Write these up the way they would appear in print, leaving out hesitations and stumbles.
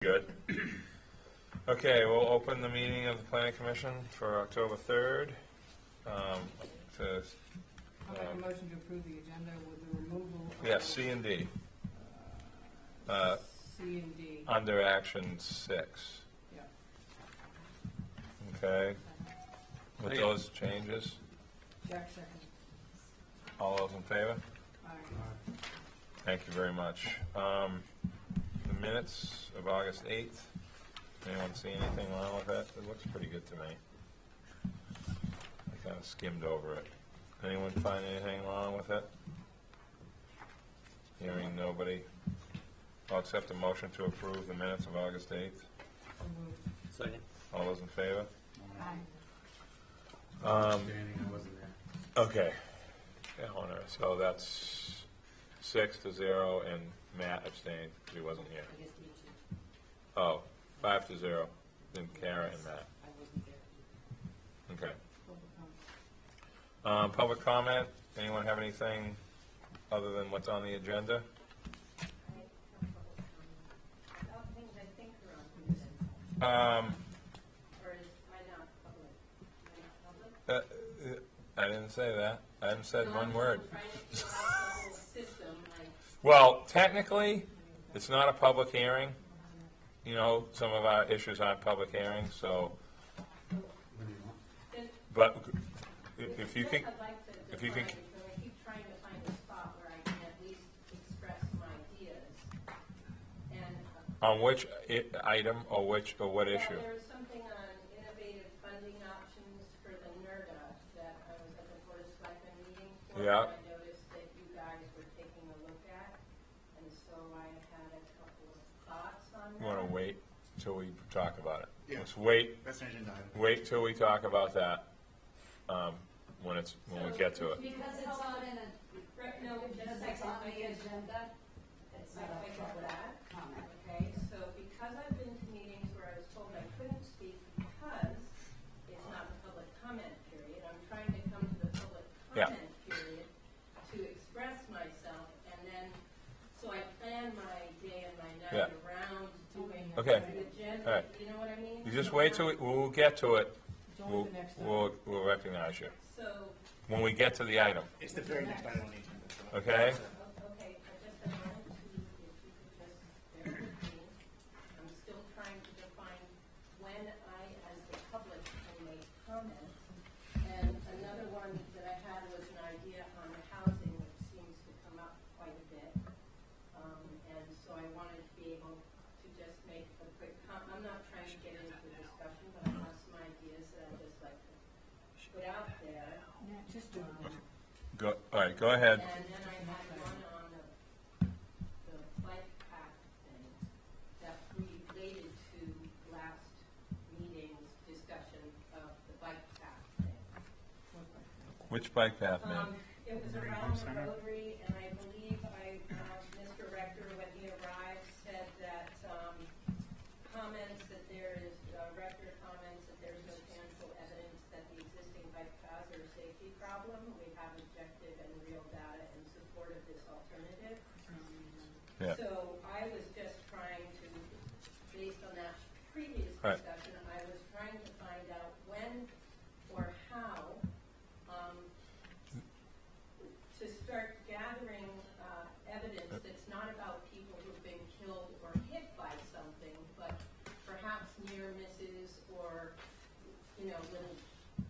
Good. Okay, we'll open the meeting of the Planning Commission for October 3rd. I'll make a motion to approve the agenda with the removal of. Yes, C and D. C and D. Under action 6. Yeah. Okay. With those changes, Jack second. all those in favor? Aye. Thank you very much. The minutes of August 8th. Anyone see anything wrong with that? It looks pretty good to me. I kind of skimmed over it. Anyone find anything wrong with it? Hearing nobody. I'll accept a motion to approve the minutes of August 8th. So moved. Second. All those in favor? Aye. I wasn't there. Okay. Eleanor, so that's 6-0, and Matt abstained because he wasn't here. Oh, 5-0. Then Kara and Matt. Okay. Public comment. Anyone have anything other than what's on the agenda? I didn't say that. I haven't said one word. Well, technically, it's not a public hearing. You know, some of our issues aren't public hearings, so. But if you can, I keep trying to find a spot where I can at least express some ideas. And on which item or what issue? there was something on innovative funding options for the NERDA that I was at the Board of Selectmen meeting for. Yeah. And I noticed that you guys were taking a look at, and so I had a couple of thoughts on that. You want to wait till we talk about it? Yeah. Let's wait. That's an agenda item. Wait till we talk about that when we get to it. Because it's on in a, no, just like on the agenda. It's I not a get public that. comment. Okay, so because I've been to meetings where I was told I couldn't speak because it's not the public comment period, I'm trying to come to the public Yeah. comment period to express myself, and then, so I plan my day and my night Yeah. around doing Okay. the agenda, All right. you know what I mean? You just wait till we'll get to it. It's only the next time. We'll recognize you So, when we get to the item. It's the very next item on the agenda. so- Okay. okay, I just wanted to, if you could just bear with me, I'm still trying to define when I, as the public, can make comments. And another one that I had was an idea on housing, which seems to come up quite a bit. And so I wanted to be able to just make a quick I'm not trying to get into a discussion, but I have some ideas that I'd just like to put out there. Yeah, just do it. Go. All right. Go ahead. And then I had one on the bike path thing that related to last meeting's discussion of the bike path thing. Which bike path, man? It was around the Rotary, and I believe Mr. Rector, when he arrived, said that Rector comments that there's no tangible evidence that the existing bike paths are a safety problem. We have objective and real data in support of this alternative. Yeah. So I was just trying to, based on that previous Right. discussion, I was trying to find out when or how to start gathering evidence that's not about people who've been killed or hit by something, but perhaps near misses or, little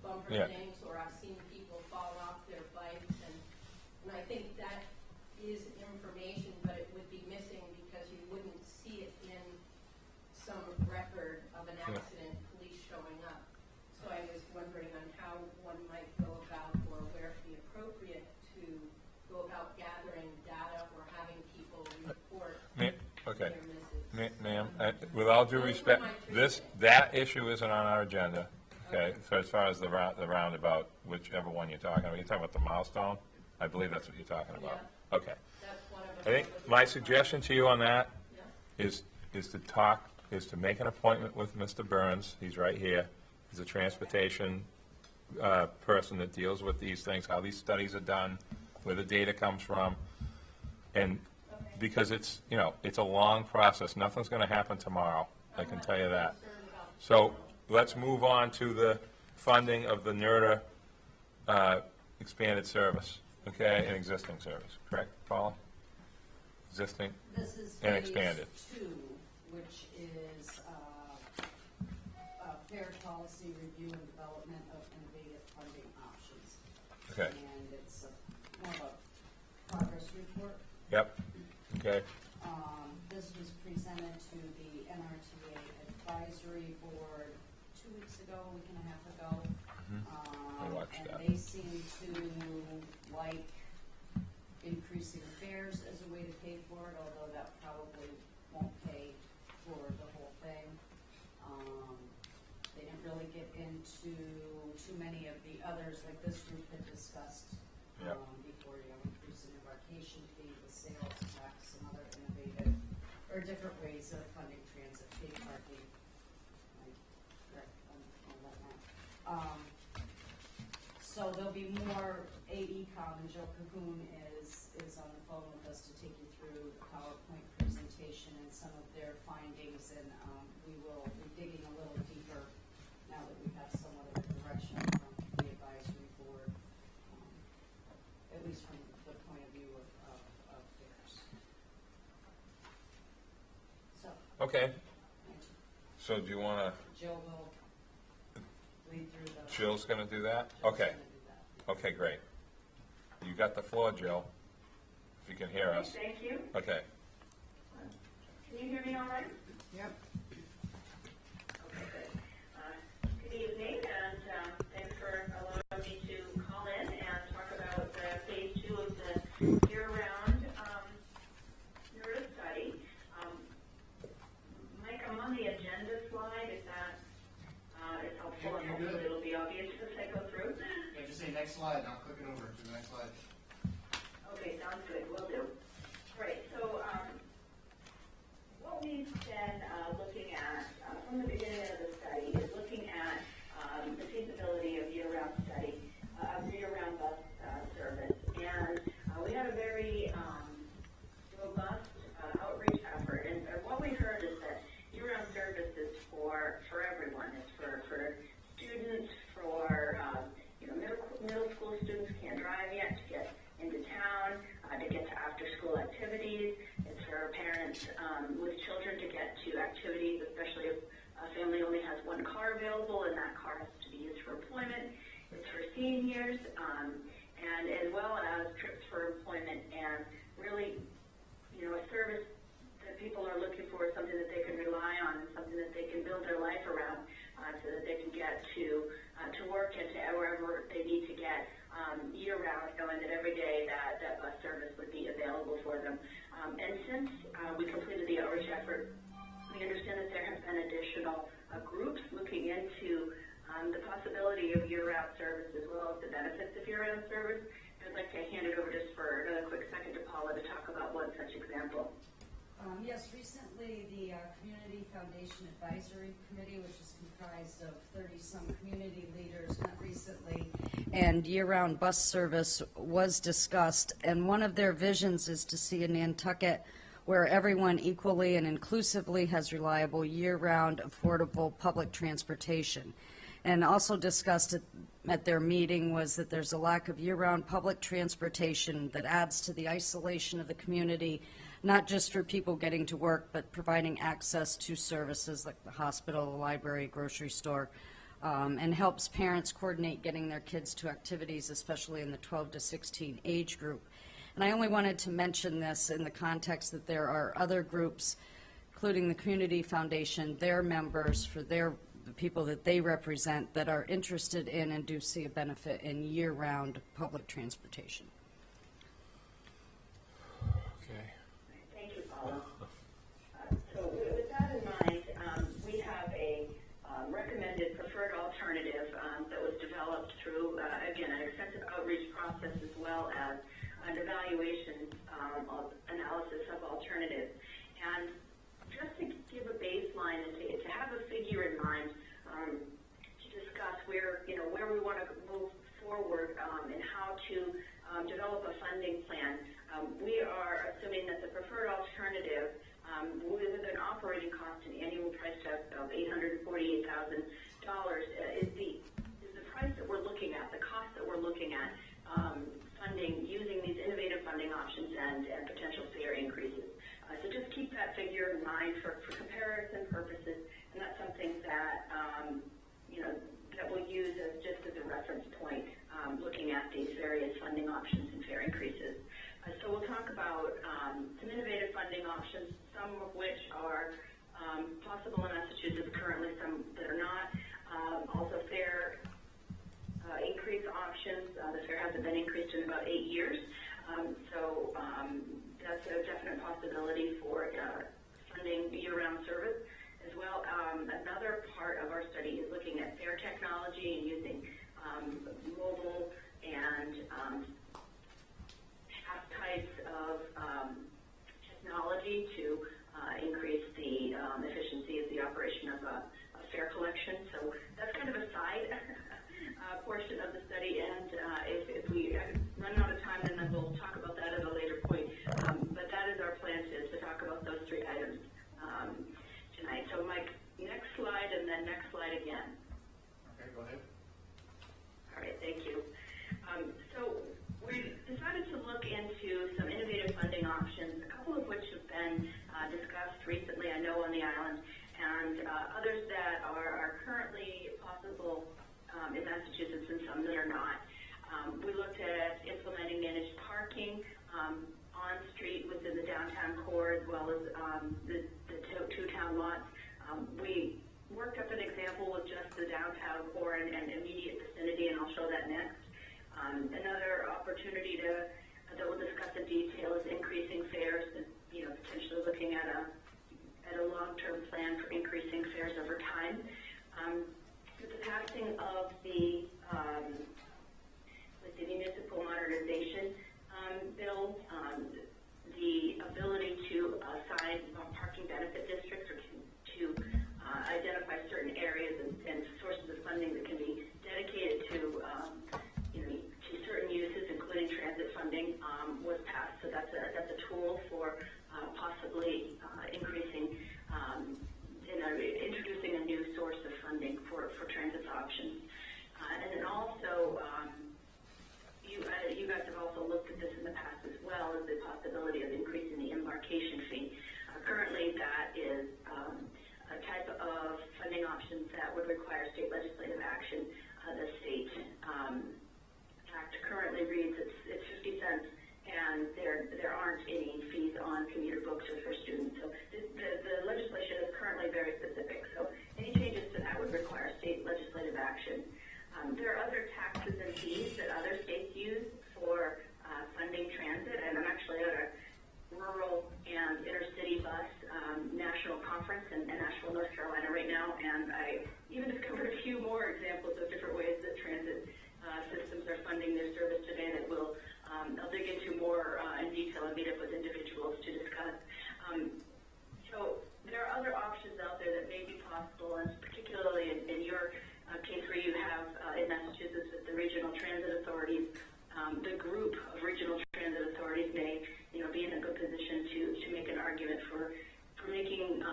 bumper Yeah. things, or I've seen people fall off their bikes, and I think that is information, but it would be missing because you wouldn't see it in some record of an accident, police showing up. So I was wondering on how one might go about, or where it would be appropriate to go about gathering data or having people report Okay. their misses. Ma'am, with all due respect, that issue isn't on our agenda. Okay. So as far as the roundabout, whichever one you're talking about, you're talking about the milestone. I believe that's what you're talking about. Okay. That's one of I them. think my suggestion to you on that Yeah. is to make an appointment with Mr. Burns. He's right here. He's a transportation person that deals with these things, how these studies are done, where the data comes from, and because it's, you know, it's a long process. Nothing's going to happen tomorrow, I can tell you that. So let's move on to the funding of the NERDA expanded service, okay, and existing service, correct, Paula? Existing This is and phase expanded. 2, which is fair policy review and development of innovative funding options. Okay, And it's more of a progress report. yep, okay, This was presented to the NRTA Advisory Board 2 weeks ago, a week and a half ago. I watched that. And they seem to like increasing fares as a way to pay for it, although that probably won't pay for the whole thing. They didn't really get into too many of the others, like this group had discussed Yep. before, increasing embarkation fee, the sales tax, and other innovative, or different ways of funding transit, paid parking. Correct, on that map. So there'll be more AECom, and Joe Cahoon is on the phone with us to take you through the PowerPoint presentation and some of their findings, and we will be digging a little deeper now that we have somewhat of a direction from the advisory board, at least from the point of view of fares. So, okay. So do you want to, Jill will lead through the. Jill's going to do that? Jill's Okay, gonna do that. okay, great. You got the floor, Jill, if you can hear us. Thank you. Okay, Can you hear me all right? Yep. Okay, good. Good evening, and thanks for allowing me to call in and talk about phase 2 of the year-round NERDA study. Mike, I'm on the agenda slide. If that is helpful, and You're good. hopefully it'll be obvious as I go through. Yeah, just say next slide, and I'll click it over to the next slide. Okay, sounds good, will do. All right, so what we've been looking at from the beginning of the study is looking at the feasibility of year-round study, of year-round bus service. And we had a very robust outreach effort. And what we heard is that year-round service is for everyone. It's for students, for middle school students can't drive yet to get into town, to get to after-school activities. It's for parents with children to get to activities, especially if a family only has one car available and that car has to be used for employment. It's for seniors, and as well as trips for employment, and really, a service that people are looking for is something that they can rely on, and something that they can build their life around, so that they can get to work and to wherever they need to get year-round, knowing that every day that bus service would be available for them. And since we completed the outreach effort, we understand that there have been additional groups looking into the possibility of year-round service as well as the benefits of year-round service. I'd like to hand it over just for another quick second to Paula to talk about one such example. Yes, recently the Community Foundation Advisory Committee, which is comprised of 30-some community leaders, met recently, and year-round bus service was discussed. And one of their visions is to see a Nantucket where everyone equally and inclusively has reliable year-round affordable public transportation. And also discussed at their meeting was that there's a lack of year-round public transportation that adds to the isolation of the community, not just for people getting to work, but providing access to services like the hospital, the library, grocery store, and helps parents coordinate getting their kids to activities, especially in the 12 to 16 age group. And I only wanted to mention this in the context that there are other groups, including the Community Foundation, their members, for the people that they represent, that are interested in and do see a benefit in year-round public transportation. okay. Thank you, Paula. So with that in mind, we have a recommended preferred alternative that was developed through, again, an extensive outreach process as well as an evaluation of analysis of alternatives. And just to give a baseline and to have a figure in mind to discuss where we want to move forward and how to $848,000 is the price that we're looking at, the cost that we're looking at, funding, using these innovative funding options and potential fare increases. So just keep that figure in mind for comparison purposes, and that's something that, that we'll use just as a reference point, looking at these various funding options and fare increases. So we'll talk about some innovative funding options, some of which are possible in Massachusetts currently, some that are not. Also fare increase options. The fare hasn't been increased in about 8 years, so that's a definite possibility for funding year-round service as well. Another part of our study is looking at fare technology and using mobile and types of technology to increase the efficiency of the operation of a fare collection. So that's kind of a side portion of the study, and if we run out of time, then we'll talk about that at a later point. But that is our plan to talk about those 3 items tonight. So Mike, next slide, and then next slide again. Okay, go ahead. All right, thank you. So we decided to look into some innovative funding options, a couple of which have been discussed recently, I know, on the island, and others that are currently possible in Massachusetts and some that are not. We looked at implementing managed parking on street within the downtown core, as well as the 2 town lots. We worked up an example with just the downtown core and immediate vicinity, and I'll show that next. Another opportunity that we'll discuss in detail is increasing fares, and potentially looking at a long-term plan for increasing fares over time. With the passing of the municipal modernization bill, the ability to assign parking benefit districts, or to identify certain areas and sources of funding that can be dedicated to certain uses, including transit funding, was passed. So that's a tool for possibly increasing, introducing a new source of funding for transit options. And then also, you guys have also looked at this in the past as well, as the possibility of increasing the embarkation fee. Currently, that is a type of funding option that would require state legislative action. The state act currently reads it's 50 cents, and there aren't any fees on commuter books or for students. So the legislation is currently very specific. So any changes to that would require state legislative action. There are other taxes and fees that other states use for funding transit, and I'm actually at a rural and intercity bus national conference in Asheville, North Carolina right now, and I even discovered a few more examples of different ways that transit systems are funding their service today that I'll dig into more in detail and meet up with individuals to discuss. So there are other options out there that may be possible, and particularly in your case where you have in Massachusetts with the regional transit authorities, the group of regional transit authorities may be in a good position to make an argument for making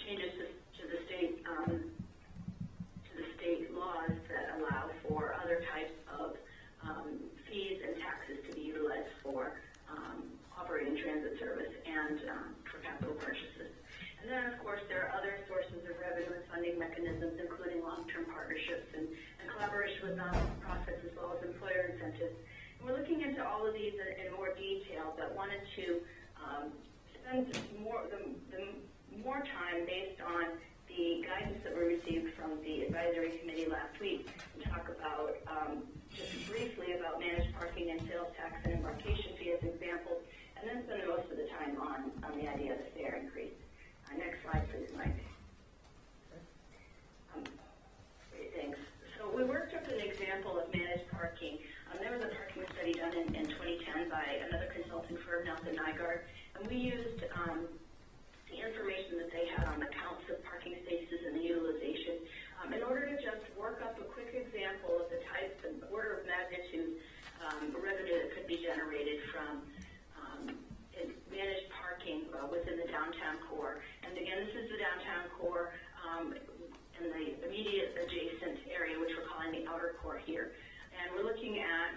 changes to the state laws that allow for other types of fees and taxes to be utilized for operating transit service and for capital purchases. And then, of course, there are other sources of revenue and funding mechanisms, including long-term partnerships and collaboration with nonprofits, as well as employer incentives. And we're looking into all of these in more detail, but wanted to spend more time based on the guidance that we received from the advisory committee last week, and talk about just briefly about managed parking and sales tax and embarkation fee as examples, and then spend most of the time on the idea of the fare increase. Next slide, please, Mike. Great, thanks. So we worked up an example of managed parking. There was a parking study done in 2010 by another consulting firm, Nelson Nygaard, and we used the information that they had on the counts of parking spaces and the utilization in order to just work up a quick example of the types and order of magnitude revenue that could be generated from managed parking within the downtown core. And again, this is the in the immediate adjacent area, which we're calling the outer core here. And we're looking at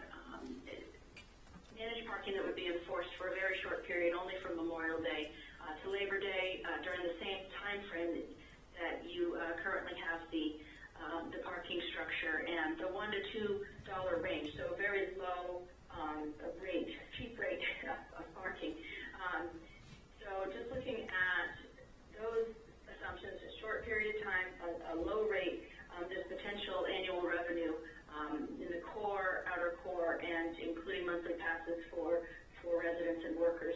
managed parking that would be enforced for a very short period, only from Memorial Day to Labor Day, during the same time frame that you currently have the parking structure, and the $1 to $2 range, so a very low rate, cheap rate of parking. So just looking at those assumptions, a short period of time, a low rate, there's potential annual revenue in the core, outer core, and including monthly passes for residents and workers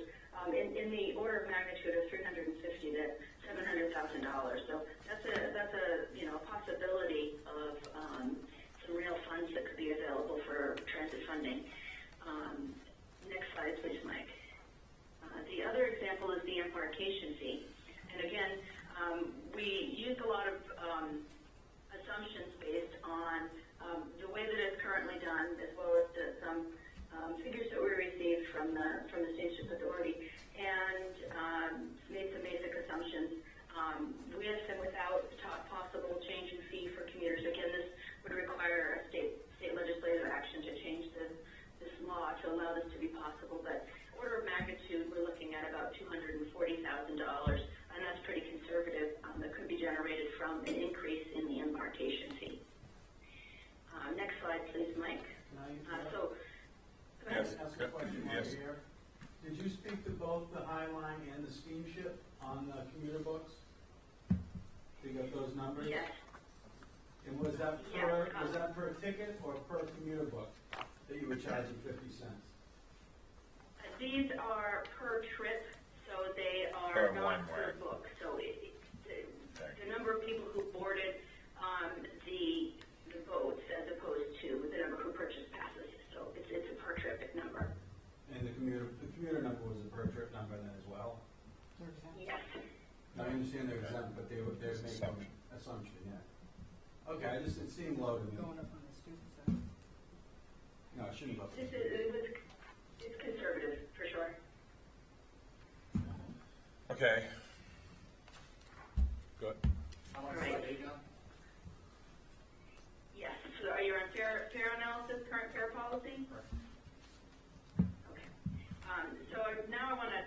in the order of magnitude of $350,000 to $700,000. So that's a possibility of some real funds that could be available for transit funding. Next slide, please, Mike. The other example is the embarkation fee. And again, we used a lot of assumptions based on the way that it's currently done, as well as some figures that we received from the State Authority, and made some basic assumptions with and without possible change in fee for commuters. Again, this would require a state legislative action to change this law to allow this to be possible. But order of magnitude, we're looking at about $240,000, and that's pretty conservative. That could be generated from an increase in the embarkation fee. Next slide, please, Mike. Go ahead. Yes. Ask a question while Yes. you're here. Did you speak to both the High Line and the steamship on the commuter books? You got those numbers? Yes. And was that per ticket or per commuter book that you were charging 50 cents? These are per trip, so they are Per not one per way. book. So the number of people who boarded the boats as opposed to the number who purchased passes. So it's a per trip number. And the commuter number was a per trip number then as well? Yes. I understand they're exempt, but they're making Assumption. assumption, yeah. Okay, it seemed low to me. Going up on the student side. No, it shouldn't look. It's conservative, for sure. Okay. Good. How much Right. is that, John? Yes. So are you on fair analysis, current fair policy? Okay. So now I want to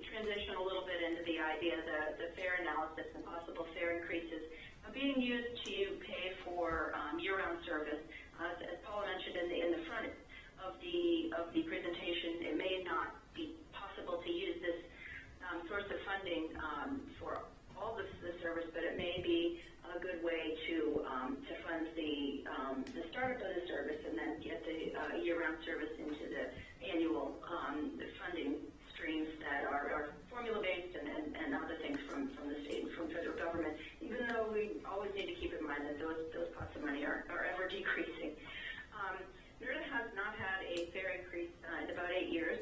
transition a little bit into the idea of the fair analysis and possible fare increases being used to pay for year-round service. As Paula mentioned in the front of the presentation, it may not be possible to use this source of funding for all the service, but it may be a good way to fund the startup of the service and then get the year-round service into the annual funding streams that are formula-based and other things from the state and from federal government, even though we always need to keep in mind that those pots of money are ever decreasing. NERDA has not had a fare increase in about 8 years.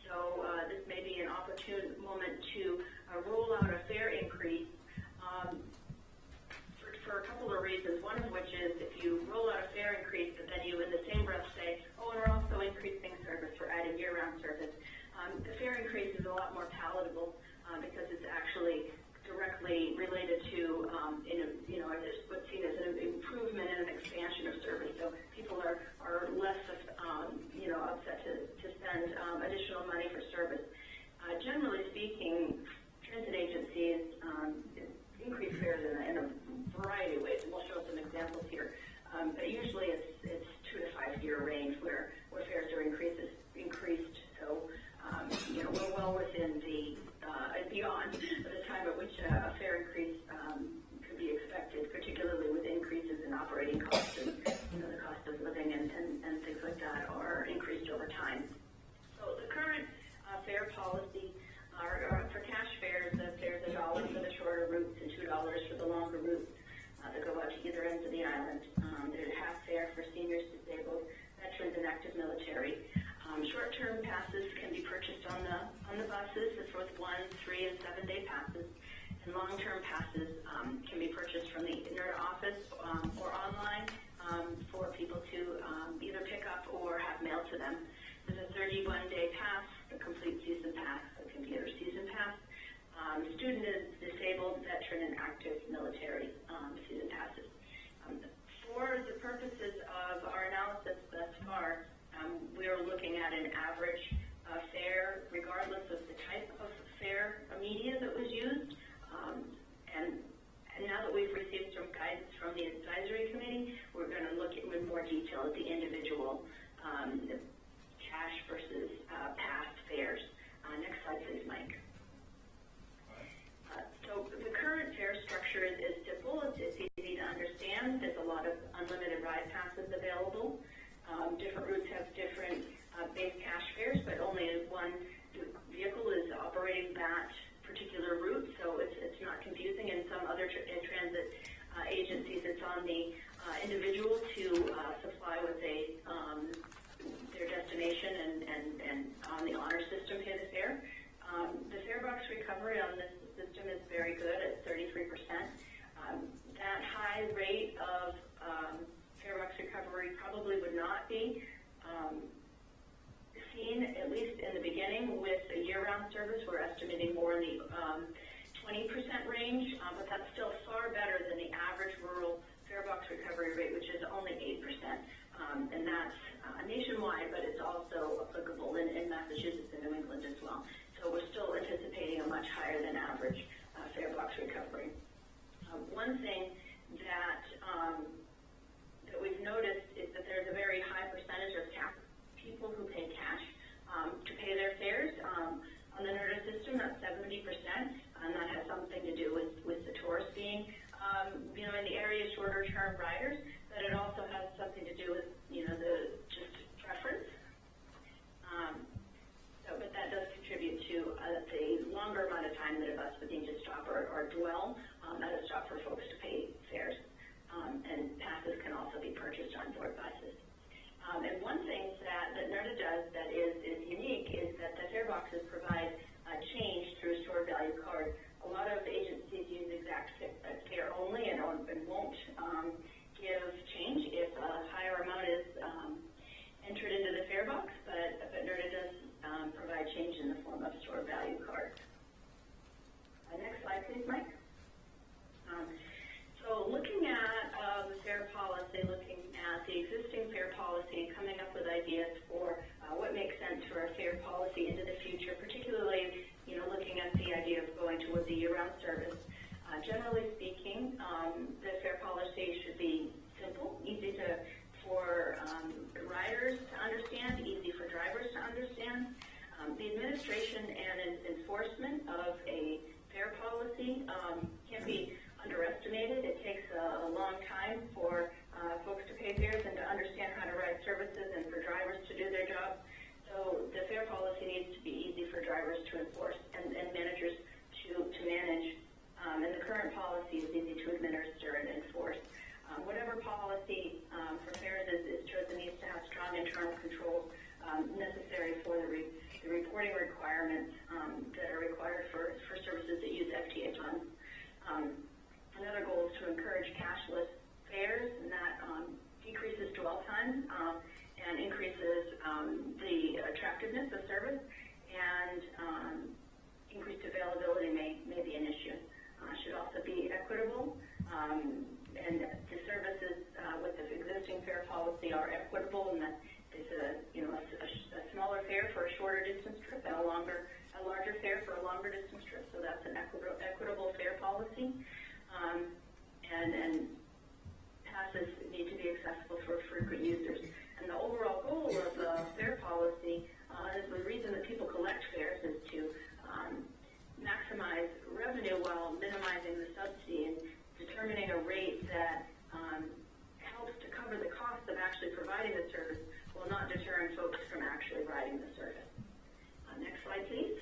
So this may be an opportune moment to roll out a fare increase for a couple of reasons. One of which is if you roll out a fare increase, but then you in the same breath say, oh, and we're also increasing service, we're adding year-round service. The fare increase is a lot more palatable because it's actually directly related to, what's seen as an improvement and an expansion of service. So people are less, upset to spend additional money for service. Generally speaking, transit agencies increase fares in a variety of ways, and we'll show some examples here. But usually it's 2 to 5 year range where fares are increased. So we're well within the beyond the time at which a fare increase could be expected, particularly with increases in operating costs and the cost of living and things like that are increased over time. So the current fare policy are for cash fares. There's $1 for the shorter routes and $2 for the longer routes that go out to either ends of the island. There's a half fare for seniors, disabled, veterans, and active military. Short-term passes can be purchased on the buses, as both 1, 3, and 7-day passes. And long-term passes can be purchased from the NERDA office or online for people to either pick up or have mailed to them. There's a 31-day pass, a complete season pass, a commuter season pass. Student is disabled, veteran, and active season passes. For the purposes of our analysis thus far, we are looking at an average fare, regardless of the type of fare media that was used. And now that we've received some guidance from the advisory committee, we're going to look at with more detail at the individual cash versus past fares. Next slide, please, Mike. So the current fare structure is simple. It's easy to understand. There's a lot of unlimited ride passes available. Different routes have different base cash fares, but only one vehicle is operating that particular route, so it's not confusing. In some other transit agencies, it's on the individual to supply with their destination and on the honor system pay the fare. The fare box recovery on this system is very good at 33%. That high rate of fare box recovery probably would not be seen, at least in the beginning, with a year-round service. We're estimating more in the 20% range, but that's still far better than the average rural fare box recovery rate, which is only 8%. And that's nationwide, but it's also applicable in Massachusetts and New England as well. So we're still anticipating a much higher than average fare box recovery. One thing that we've noticed is that there's a very high percentage of people who pay cash to pay their fares. On the NERDA system, that's 70%, and that has something to do with the tourists being, in the area shorter-term riders, but it also has something to do with, the just preference. But that does contribute to the longer amount of time that a bus would need to stop or dwell at a stop for folks to pay fares. And passes can also be purchased on board buses. And one thing that NERDA does that is unique is that the fare boxes provide change through stored value card. A lot of agencies use exact fare only and won't give change if a higher amount is entered into the fare box, but NERDA does provide change in the form of stored value card. Next slide, please, Mike. So looking at the fare policy, looking at the existing fare policy, coming up with ideas for what makes sense for a fare policy into the future, particularly, looking at the idea of going towards a year-round service. Generally speaking, the fare policy should be simple, easy for riders to understand, easy for drivers to understand. The administration and enforcement of a fare policy can be underestimated. It takes a long time for folks to pay fares and to understand how to ride services and for drivers to do their job. So the fare policy needs to be easy for drivers to enforce and managers to manage. And the current policy is easy to administer and enforce. Whatever policy for fares is chosen needs to have strong internal controls necessary for the reporting requirements that are required for services that use FTA funds. Another goal is to encourage cashless fares, and that decreases dwell time and increases the attractiveness of service, and increased availability may be an issue. Should also be equitable, and the services with the existing fare policy are equitable, and that it's a smaller fare for a shorter distance trip and a larger fare for a longer distance trip. So that's an equitable fare policy. And passes need to be accessible for frequent users. And the overall goal of the fare policy is the reason that people collect fares is to maximize revenue while minimizing the subsidy and determining a rate that helps to cover the cost of actually providing the service while not deterring folks from actually riding the service. Next slide, please.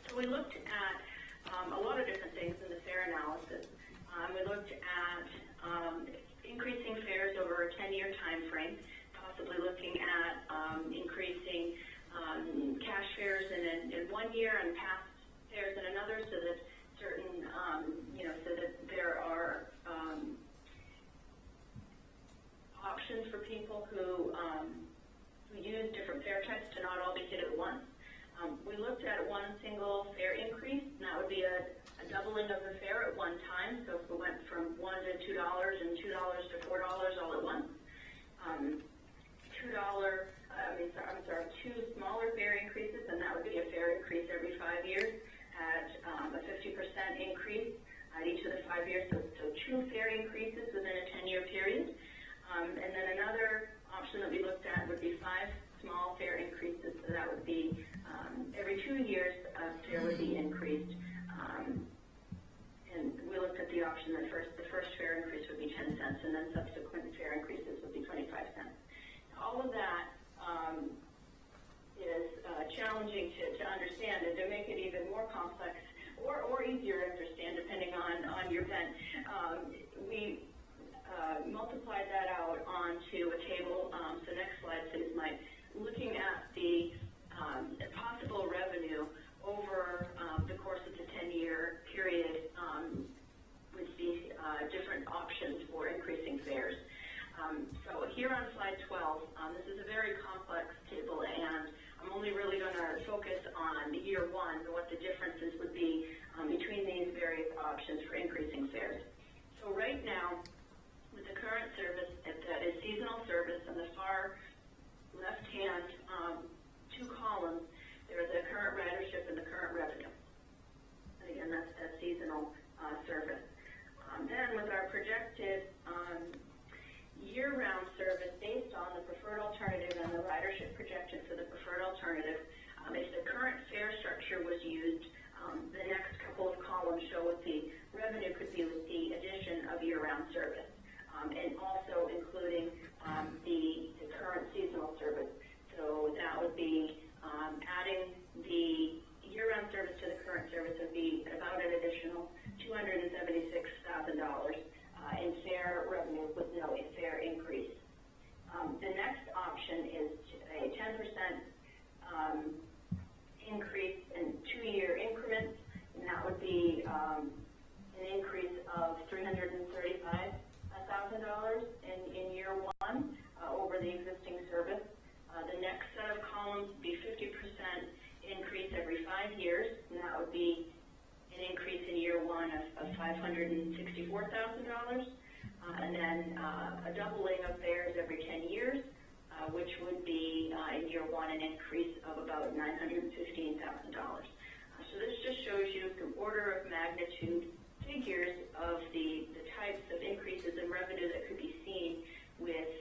So we looked at a lot of different things in the fare analysis. We looked at increasing fares over a 10-year time frame, possibly looking at increasing cash fares in 1 year and past fares in another, so that certain, so that there are options for people who use different fare types to not all be hit at once. We looked at one single fare increase, and that would be a doubling of the fare at one time. So if we went from increase at each of the 5 years, so 2 fare increases within a 10-year period. And then another option that we looked at would be 5 small fare increases, so that would be every 2 years a fare would be increased. And we looked at the option that the first fare increase would be 10 cents, and then subsequent fare increases would be 25 cents. All of that is challenging to understand, and to make it even more complex or easier to understand, depending on your bent. We multiplied that out onto a table. So next slide, please, Mike. Looking at the possible revenue over the course of the 10-year period with these different options for increasing fares. So here on slide 12, this is a very complex table, and I'm only really going to focus on the year 1 and what the differences would be between these various options for increasing fares. So right now, with the current service, that is seasonal service, on the far left-hand 2 columns, there is the current ridership and the current revenue. And again, that's seasonal service. Then with our projected year-round service based on the preferred alternative and the ridership projection for the preferred alternative, if the current fare structure was used, the next couple of columns show what the revenue could be with the addition of year-round service, and also including the current seasonal service. So that would be adding the year-round service to the current service would be about an additional $276,000 in fare revenue with no fare increase. The next option is a 10% increase in 2-year increments, and that would be an increase of $335,000 in year 1 over the existing service. The next set of columns would be 50% increase every 5 years, and that would be an increase in year 1 of $564,000, and then a doubling of fares every 10 years, which would be in year 1 an increase of about $915,000. So this just shows you some order of magnitude figures of the types of increases in revenue that could be seen with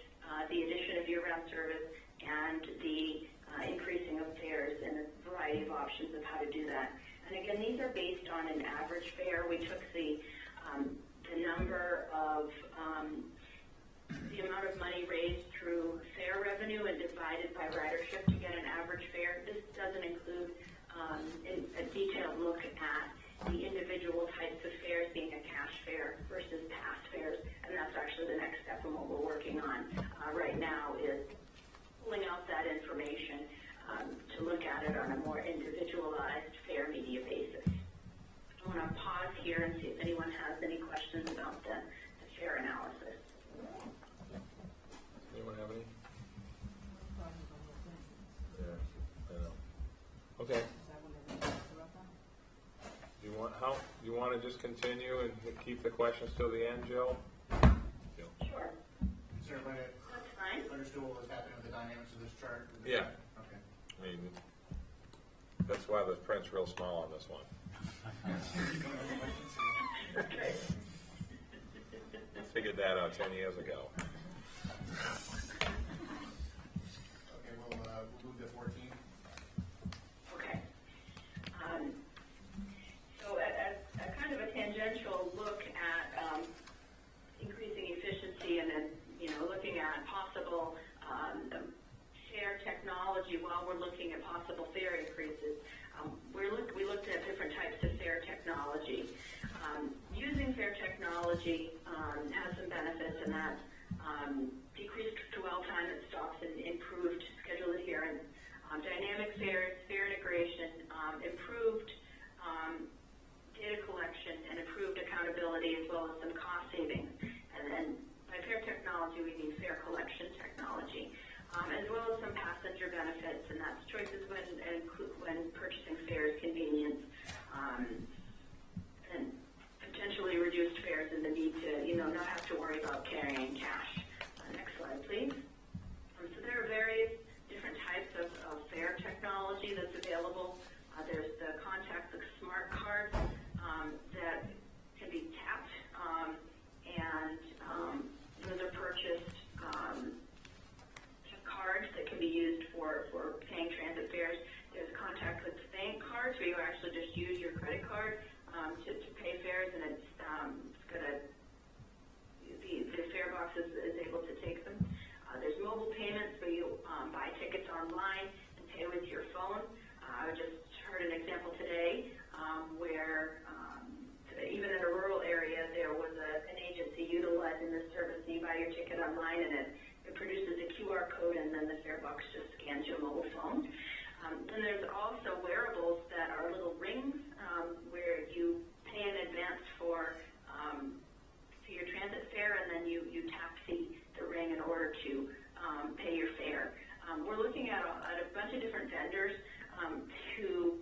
the addition of year-round service and the increasing of fares and a variety of options of how to do that. And again, these are based on an average fare. We took the number of the amount of money raised through fare revenue and divided by ridership to get an average fare. This doesn't include a detailed look at the individual types of fares, being a cash fare versus past fares, and that's actually the next step in what we're working on right now is pulling out that information to look at it on a more individualized fare media basis. I want to pause here and see if anyone has any questions about the fare analysis. Anyone have any? Yeah, I know. Okay. You want to just continue and keep the questions till the end, Jill? Sure. Is everybody That's fine. understood what was happening with the dynamics of this chart? Yeah. Okay. I mean, that's why the print's real small on this one. Figured that out 10 years ago. Okay, we'll move to 14. Okay. So a kind of a tangential look at increasing efficiency and then, looking at possible fare technology while we're looking at possible fare increases. We looked at different types of fare technology. Using fare technology has some benefits, and that's decreased dwell time at stops and improved schedule adherence. Dynamic fares, fare integration, improved data collection, and improved accountability, as well as some cost savings. And then by fare technology, we mean fare collection technology, as well as some passenger benefits, and that's choices when purchasing fares, convenience, and potentially reduced fares and the need to, not have to worry about carrying cash. Next slide, please. So there are various different types of fare technology that's available. There's the contactless smart cards that online, and it produces a QR code, and then the fare box just scans your mobile phone. Then there's also wearables that are little rings where you pay in advance for your transit fare, and then you tap the ring in order to pay your fare. We're looking at a bunch of different vendors to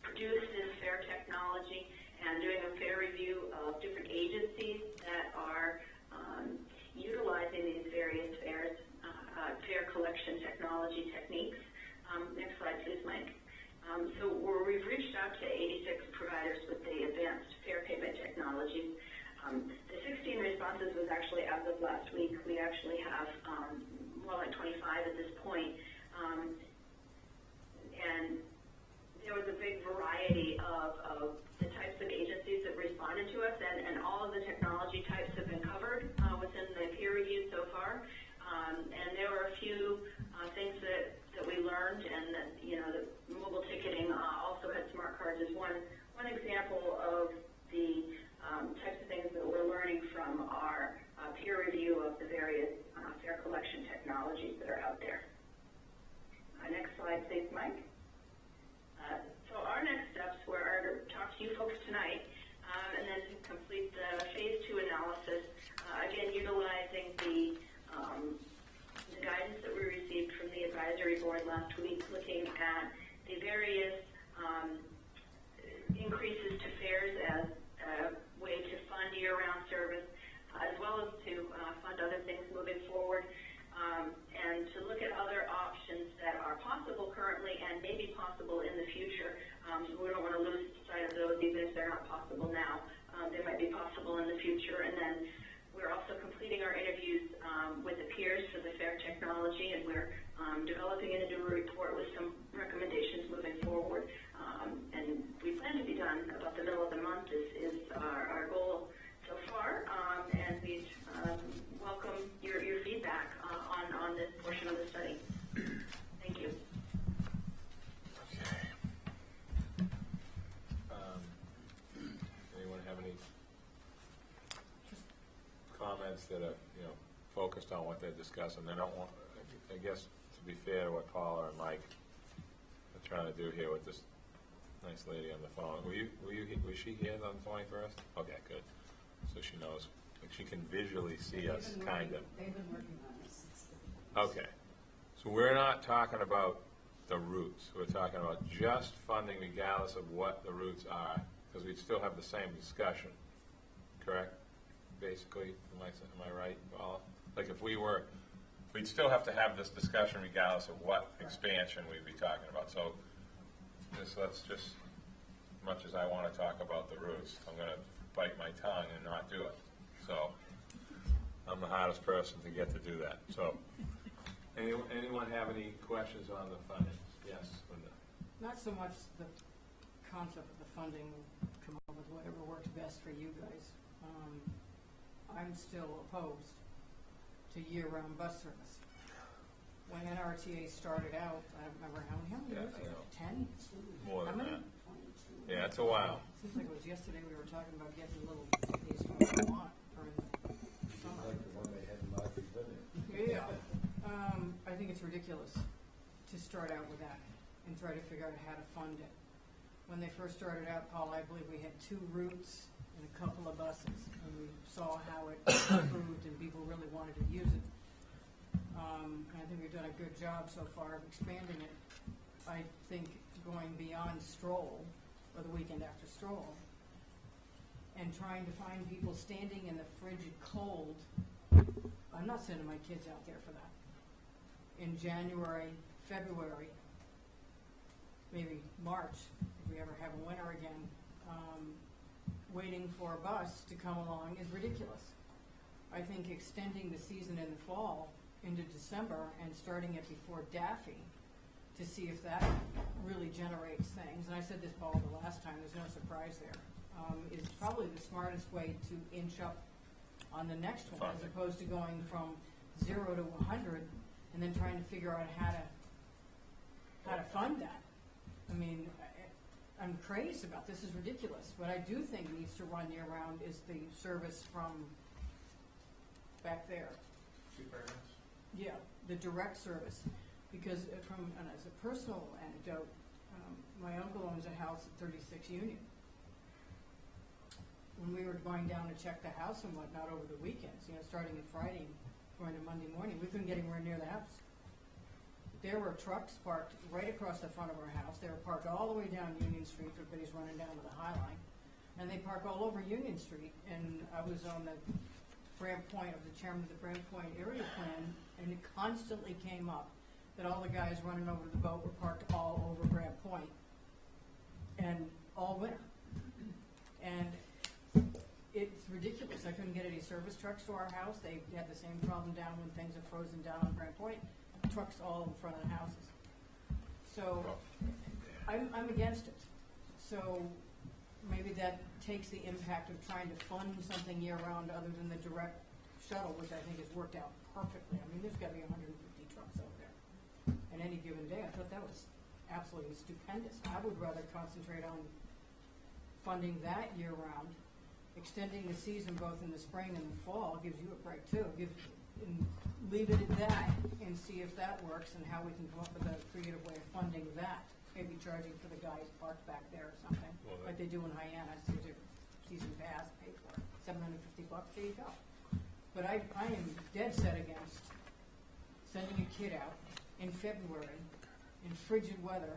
produce this fare technology and doing a fare review of different agencies that are utilizing these various fare collection technology techniques. Next slide, please, Mike. So we've reached out to 86 providers with the advanced fare payment technologies. The 16 responses was actually as of last week. We actually have more like 25 at this point. And there was a big variety of the types of agencies that responded to us, and all of the technology types have been covered within the peer review so far. And there were a few things that we learned, and that, the mobile ticketing also had smart cards as one example of the types of things that we're learning from our peer review of the various fare collection technologies that are out there. Next slide, please, Mike. So our next steps were to talk to you folks tonight, and then to complete the phase 2 analysis, again utilizing the guidance that we received from the advisory board last week, looking at the various increases to fares as a way to fund year-round service, as well as to fund other things moving forward, and to look at other options that are possible currently and may be possible in the future. We don't want to lose sight of those, even if they're not possible now. They might be possible in the future. And then we're also completing our interviews with the peers for the fare technology, and we're developing a new report with some recommendations moving forward. And we plan to be done about the middle of the month is our goal so far. And we welcome your feedback on this portion of the study. Thank you. Okay. Anyone have any comments that are, focused on what they're discussing? They don't want, I guess, to be fair to what Paula and Mike are trying to do here with this nice lady on the phone. Was she here on the 21st? Okay, good. So she knows, she can visually see us, kind of. They've been working on this. Okay. So we're not talking about the routes. We're talking about just funding regardless of what the routes are, because we'd still have the same discussion, correct? Basically, am I right, Paula? Like if we'd still have to have this discussion regardless of what expansion we'd be talking about. So let's just, as much as I want to talk about the routes, I'm going to bite my tongue and not do it. So I'm the hardest person to get to do that. So anyone have any questions on the funding? Yes, Linda. Not so much the concept of the funding, we'll come up with whatever works best for you guys. I'm still opposed to year-round bus service. When NRTA started out, I don't remember how many years ago, 10? More How than many? that. Yeah, it's a while. Seems like it was yesterday we were talking about getting little these from Vermont for the summer. Like the one they had in Martha's Vineyard. Yeah. I think it's ridiculous to start out with that and try to figure out how to fund it. When they first started out, Paul, I believe we had 2 routes and a couple of buses, and we saw how it improved and people really wanted to use it. And I think we've done a good job so far of expanding it. I think going beyond stroll, or the weekend after stroll, and trying to find people standing in the frigid cold, I'm not sending my kids out there for that. In January, February, maybe March, if we ever have a winter again, waiting for a bus to come along is ridiculous. I think extending the season in the fall into December and starting it before Daffy to see if that really generates things, and I said this, Paul, the last time, there's no surprise there, is probably the smartest way to inch up on the next one, as opposed to going from 0 to 100 and then trying to figure out how to fund that. I mean, I'm crazed about this. Is ridiculous. What I do think needs to run year-round is the service from back there Superintendents? Yeah, the direct service, because and as a personal anecdote, my uncle owns a house at 36 Union. When we were going down to check the house and whatnot over the weekends, starting at Friday, going to Monday morning, we couldn't get anywhere near the house. There were trucks parked right across the front of our house. They were parked all the way down Union Street. Everybody's running down to the High Line. And they park all over Union Street. And I was on the Brant Point, of the chairman of the Brant Point area plan, and it constantly came up that all the guys running over to the boat were parked all over Brant Point, and all winter. And it's ridiculous. I couldn't get any service trucks to our house. They had the same problem down when things are frozen down on Brant Point. Trucks all in front of the houses. So I'm against it. So maybe that takes the impact of trying to fund something year-round other than the direct shuttle, which I think has worked out perfectly. I mean, there's got to be 150 trucks out there on any given day. I thought that was absolutely stupendous. I would rather concentrate on funding that year-round. Extending the season both in the spring and the fall gives you a break too. And leave it at that and see if that works and how we can come up with a creative way of funding that. Maybe charging for the guys parked back there or something, like they do in Hyannis. There's a season pass, pay for it, $750. There you go. But I am dead set against sending a kid out in February in frigid weather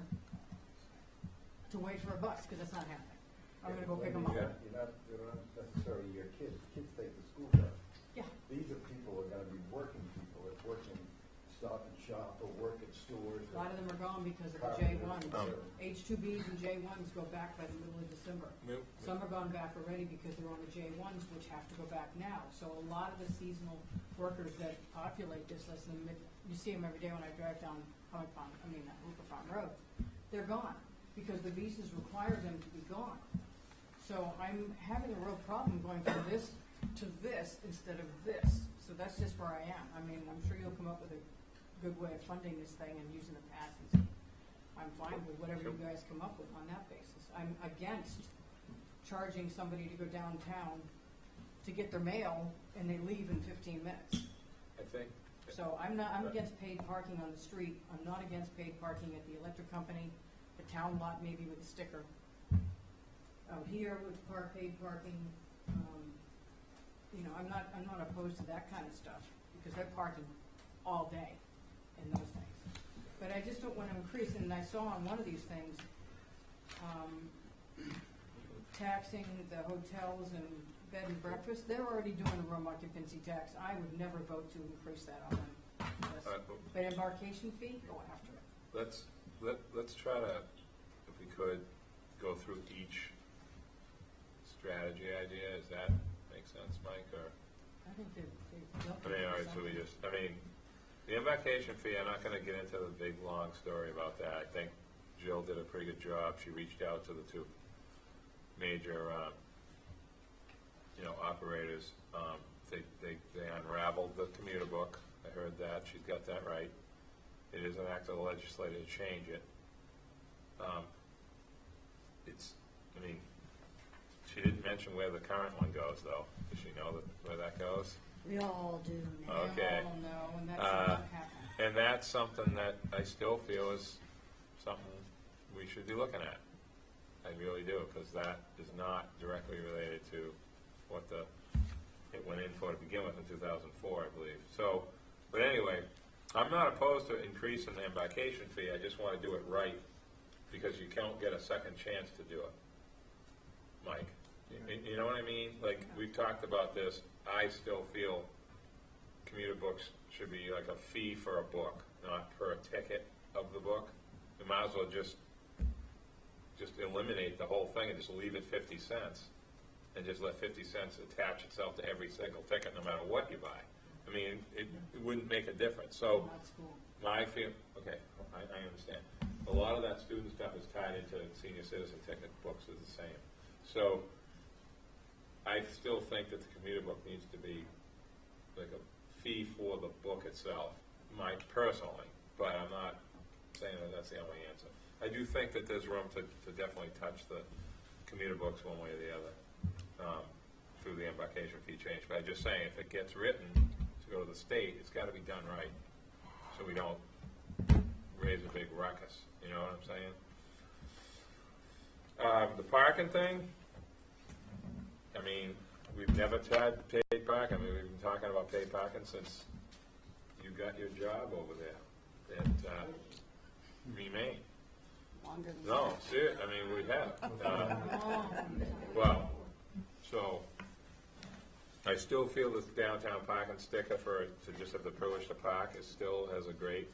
to wait for a bus, because that's not happening. I'm going to go pick them up. They're not necessarily your kids. Kids take the school bus. Yeah. These are people who are going to be working people, that work in Stop and Shop or work at stores. A lot of them are gone because of the Carpenters. J1s. H2Bs and J1s go back by the middle of December. Nope. Some are gone back already because they're on the J1s, which have to go back now. So a lot of the seasonal workers that populate this list, and you see them every day when I drive down Hooper Farm Road, they're gone because the visas require them to be gone. So I'm having a real problem going from this to this instead of this. So that's just where I am. I mean, I'm sure you'll come up with a good way of funding this thing and using the passes. I'm fine with whatever you guys come up with on that basis. I'm against charging somebody to go downtown to get their mail and they leave in 15 minutes. I think. So I'm against paid parking on the street. I'm not against paid parking at the electric company, the town lot maybe with a sticker. Out here with paid parking, I'm not opposed to that kind of stuff because they're parking all day in those things. But I just don't want to increase, and I saw on one of these things, taxing the hotels and bed and breakfast. They're already doing a room occupancy tax. I would never vote to increase that on them. But embarkation fee, go after it. Let's try to, if we could, go through each strategy idea. Does that make sense, Mike? Or I think they all right, so the embarkation fee, I'm not going to get into the big, long story about that. I think Jill did a pretty good job. She reached out to the two major, operators. They unraveled the commuter book. I heard that. She's got that right. It is an act of the legislature to change it. She didn't mention where the current one goes, though. Does she know where that goes? We all do. Okay. We all know, and that's not happening. And that's something that I still feel is something we should be looking at. I really do, because that is not directly related to what it went in for to begin with in 2004, I believe. So, but anyway, I'm not opposed to increasing the embarkation fee. I just want to do it right, because you can't get a second chance to do it, Mike. You know what I mean? Like, we've talked about this. I still feel commuter books should be like a fee for a book, not per ticket of the book. We might as well just eliminate the whole thing and just leave it 50 cents and just let 50 cents attach itself to every single ticket no matter what you buy. I mean, it wouldn't make a difference. So my feel, okay, I understand. A lot of that student stuff is tied into senior citizen ticket books is the same. So I still think that the commuter book needs to be like a fee for the book itself, Mike, personally, but I'm not saying that that's the only answer. I do think that there's room to definitely touch the commuter books one way or the other through the embarkation fee change, but I'm just saying if it gets written to to go to the state, it's gotta be done right, so we don't raise a big ruckus, you know what I'm saying? The parking thing, I mean, we've never had paid parking. I mean, we've been talking about paid parking since you got your job over there at Remain. Longer than No, seriously, I mean, we have. Well, so I still feel this downtown parking sticker to just have the privilege to park is still has a great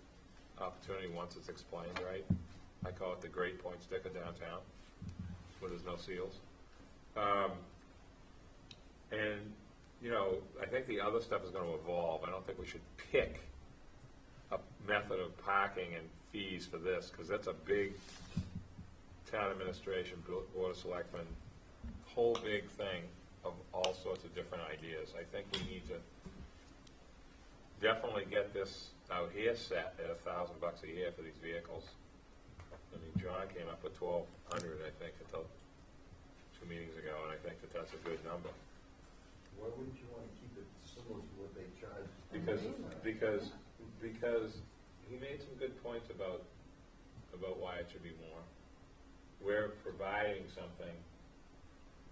opportunity once it's explained right. I call it the Great Point sticker downtown, where there's no seals. And, you know, I think the other stuff is going to evolve. I don't think we should pick a method of parking and fees for this, because that's a big town administration, board of selectmen, whole big thing of all sorts of different ideas. I think we need to definitely get this out here set at $1,000 a year for these vehicles. I mean, John came up with 1,200, I think, until 2 meetings ago, and I think that that's a good number. Why wouldn't you want to keep it similar to what they charge? Because he made some good points about why it should be more. We're providing something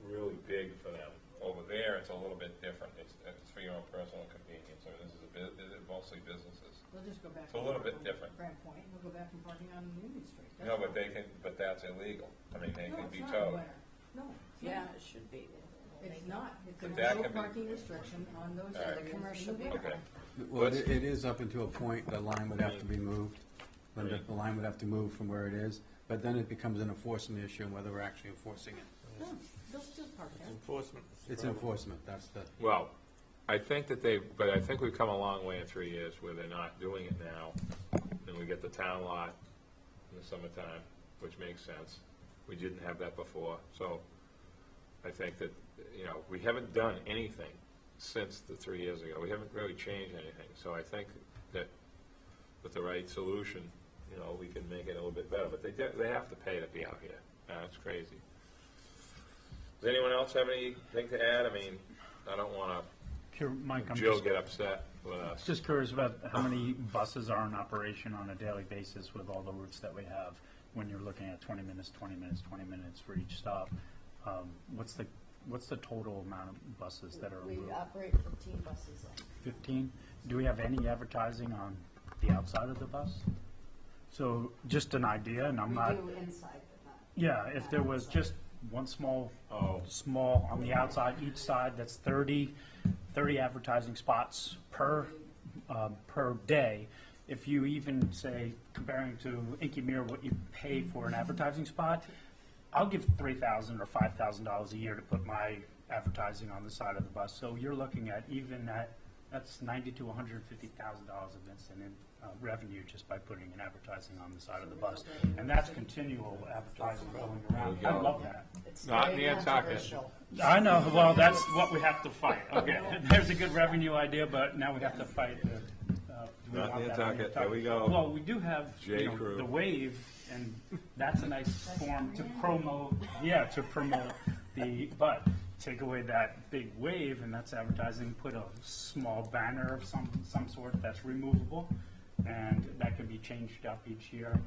really big for them. Over there, it's a little bit different. It's for your own personal convenience. I mean, this is mostly businesses. We'll just go back. It's a little bit on different. Grand Point, we'll go back and parking on Union Street. That's No, but fine. but that's illegal. I mean, they No, can be it's not, towed. Blair. No, it's Yeah, not. it should be. It's not. It's But a that no can be- parking restriction on those All right. areas. Commercial in the vehicle. Okay. Well, Let's- it is up until a point, the line would have to be moved. Linda, the line would have to move from where it is, but then it becomes an enforcement issue and whether we're actually enforcing it. No, they'll still park there. Enforcement. It's enforcement, that's the, Well, I think that but I think we've come a long way in 3 years where they're not doing it now. And we get the town lot in the summertime, which makes sense. We didn't have that before, so I think that, you know, we haven't done anything since the 3 years ago. We haven't really changed anything. So I think that with the right solution, you know, we can make it a little bit better. But they have to pay to be out here. That's crazy. Does anyone else have anything to add? I mean, I don't want Mike, to I'm Jill just, get upset with us. just curious about how many buses are in operation on a daily basis with all the routes that we have when you're looking at 20 minutes, 20 minutes, 20 minutes for each stop. What's the total amount of buses that are en We route? operate 15 buses. 15? Do we have any advertising on the outside of the bus? So just an idea, and I'm We not, do inside, but not. yeah, if there was just one small on the outside, each side, that's 30 advertising spots per day. If you even say, comparing to Inky Mirror, what you pay for an advertising spot, I'll give $3,000 or $5,000 a year to put my advertising on the side of the bus. So you're looking at that's $90,000 to $150,000 of instant revenue just by putting an advertising on the side of the bus. And that's continual advertising going around. There I we go. love that. It's Not in very the Nantucket. controversial. I know, well, that's what we have to fight. Okay, there's a good revenue idea, but now we have to fight. Do we Not want that Nantucket. in There we go. Well, we do have, J. Crew. the wave, and that's a nice form to promote, but take away that big wave, and that's advertising, put a small banner of some sort that's removable, and that can be changed up each year.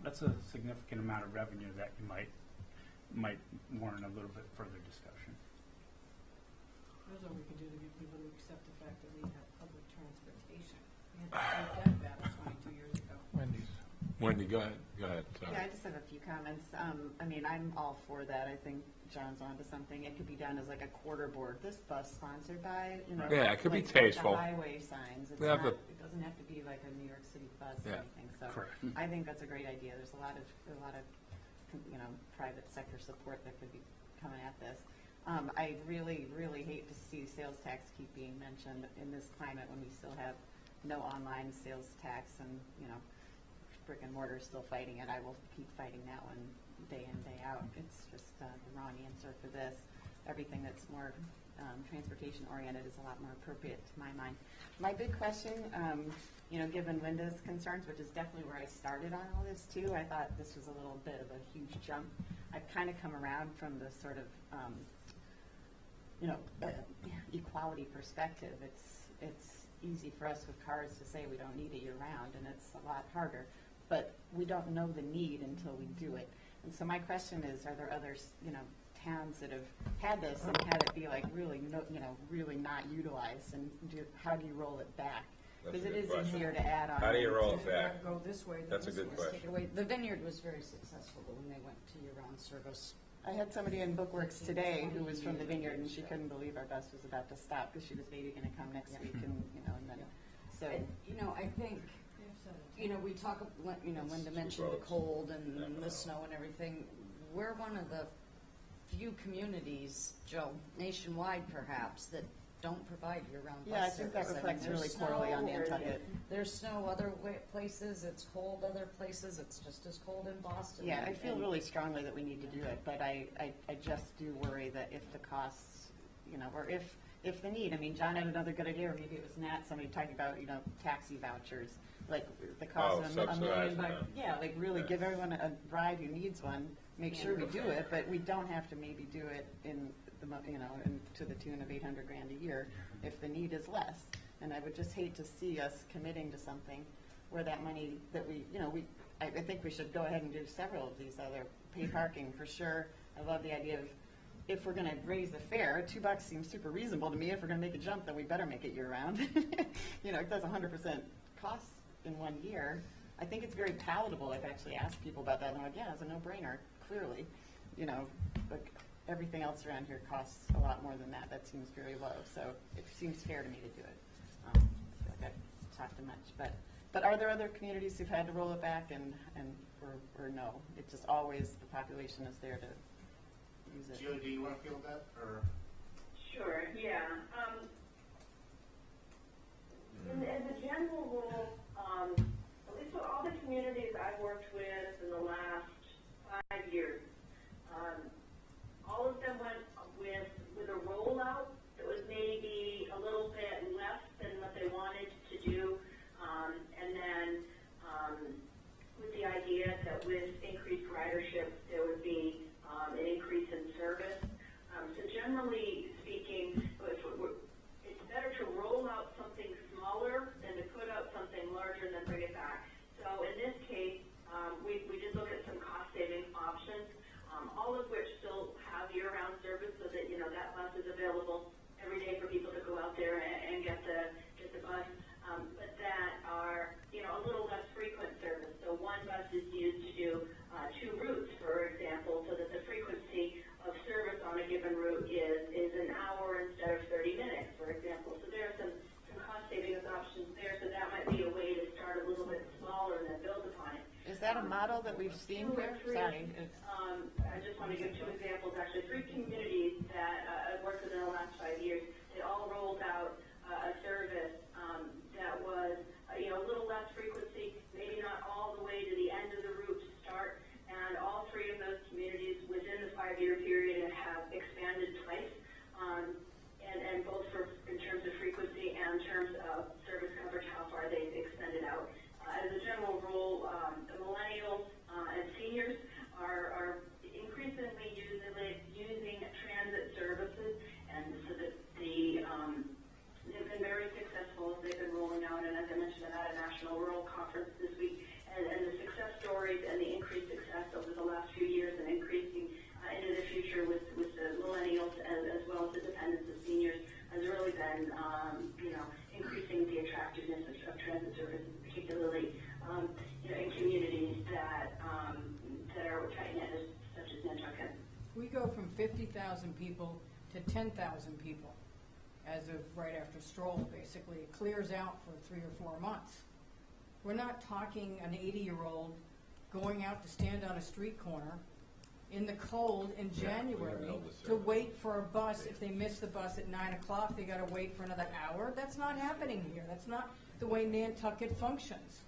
That's a significant amount of revenue that you might warrant a little bit further discussion. Here's what we could do to get people to accept the fact that we have public transportation. We had to fight that battle 22 years ago. Wendy, go ahead. Sorry. Yeah, I just have a few comments. I mean, I'm all for that. I think John's onto something. It could be done as like a quarter board. This bus sponsored by, Yeah, it could be like tasteful. The highway signs. It's Yeah, not, but- it doesn't have to be like a New York City bus Yeah. or anything. So Correct. I think that's a great idea. There's a lot of private sector support that could be coming at this. I really, really hate to see sales tax keep being mentioned in this climate when we still have no online sales tax and, brick and mortar is still fighting it. I will keep fighting that one day in, day out. It's just the wrong answer for this. Everything that's more transportation oriented is a lot more appropriate to my mind. My big question, given Linda's concerns, which is definitely where I started on all this too, I thought this was a little bit of a huge jump. I've kind of come around from the sort of, equality perspective. It's easy for us with cars to say we don't need it year-round, and it's a lot harder. But we don't know the need until we do it. And so my question is, are there other, towns that have had this and had it be like really, really not utilized, and how do you roll it back? That's a Because it good is question. easier to add on. How do you roll it Does it back? go this way, then That's a this good way? question. Take it away. The Vineyard was very successful when they went to year-round service. I had somebody in Bookworks today who was from the Vineyard, and she couldn't believe our bus was about to stop because she was maybe going to come next week, and and then so. And, I think, we talk, Linda mentioned the roads. cold and the snow and everything. We're one of the few communities, Joe, nationwide perhaps, that don't provide year-round bus Yeah, I think that service. reflects there's really poorly on snow, or Nantucket. There's snow other places, it's cold other places, it's just as cold in Boston. Yeah, I and- feel and- really strongly that we need to do it, but I just do worry that if the costs, or if the need, John had another good idea, or maybe it was Nat, somebody talking about, taxi vouchers, like the cost Oh, of a million subsidizing bucks. them. Yeah, like really Yeah. give everyone a ride who needs one, make sure we do it, but we don't have to maybe do it in to the tune of 800 grand a year if the need is less. And I would just hate to see us committing to something where that money that I think we should go ahead and do several of these other pay parking for sure. I love the idea of, if we're gonna raise the fare, $2 seems super reasonable to me. If we're gonna make a jump, then we better make it year round. If that's 100% cost in 1 year, I think it's very palatable. I've actually asked people about that, and they're like, yeah, it's a no-brainer, clearly. But everything else around here costs a lot more than that. That seems very low, so it seems fair to me to do it. I feel like I've talked too much, but are there other communities who've had to roll it back or no? It's just always the population is there to use it. Julie, do you want to field that, or? Sure, yeah. As a general rule, at least for all the communities I've worked with in the last 5 years, all of them went with a rollout that was maybe a little bit less than what they wanted to do, and then with the idea that with increased ridership there would be an increase in service. So generally speaking, it's better to roll out something smaller than to put out something larger and then bring it back. So in this case, we did look at some cost-saving options, all of which still have year-round service, so that that bus is available every day for people to go out there and get the bus, but that are a little less frequent service. So one bus is used to do 2 routes, for example, so that the frequency of service on a given route is an hour instead of 30 minutes, for example. So there are some cost savings options there. So that might be a way to start a little bit smaller and then build upon it. Is that a model that we've seen here? Sorry. I just want to give 2 examples, actually. 3 communities that I've worked with in the last 5 years, they all rolled out a service that was a little less frequency, maybe not all the way to the end of the route to start, and all 3 of those communities within the 5-year period have expanded twice, and both in terms of frequency and in terms of service coverage, how far they've extended out. As a general rule, the millennials and seniors are increasingly using transit services, and so that they've been very successful as they've been rolling out, and as I mentioned at a National Rural Conference this week, and the success stories and the increased success over the last few years and increasing into the future with the millennials as well as the dependents of seniors has really been, increasing the attractiveness of transit services, particularly, in communities that are tight-knit, such as Nantucket. We go from 50,000 people to 10,000 people as of right after Stroll, basically. It clears out for 3 or 4 months. We're not talking an 80-year-old going out to stand on a street corner in the cold in January to wait for a bus. If they miss the bus at 9 o'clock, they got to wait for another hour. That's not happening here. That's not the way Nantucket functions.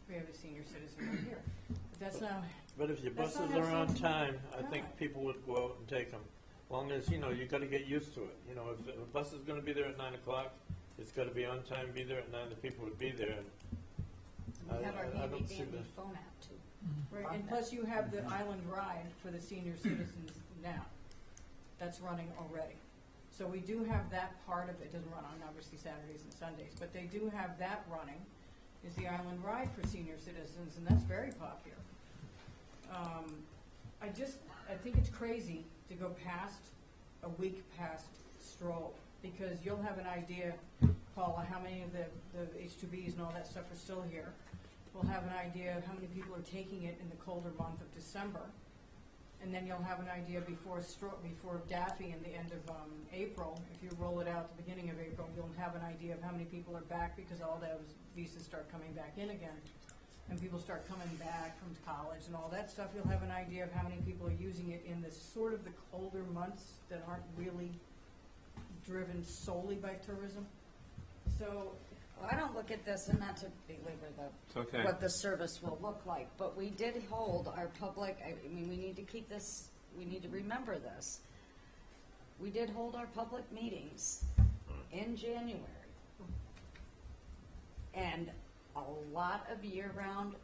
We have a senior citizen right here. But that's not. But if your That's buses not are on absolute- time, I think Right. people would go out and take them. As long as, you got to get used to it. If a bus is going to be there at 9 o'clock, it's got to be on time, be there at 9, the people would be there. We have our I don't see handy-dandy the, phone app too. Right, and plus you have the island ride for the senior citizens now. That's running already. So we do have that part of it, doesn't run on obviously Saturdays and Sundays, but they do have that running, is the Island Ride for senior citizens, and that's very popular. I think it's crazy to go past, a week past stroll, because you'll have an idea, Paula, how many of the H2Bs and all that stuff are still here. We'll have an idea of how many people are taking it in the colder month of December. And then you'll have an idea before Daffy in the end of April. If you roll it out at the beginning of April, you'll have an idea of how many people are back, because all those visas start coming back in again. And people start coming back from college and all that stuff. You'll have an idea of how many people are using it in the sort of the colder months that aren't really driven solely by tourism. So Well, I don't look at this, and not to belabor It's okay. what the service will look like, but we did hold our public, I mean, we need to keep this, we need to remember this. We did hold our public meetings in January. And a lot of year-round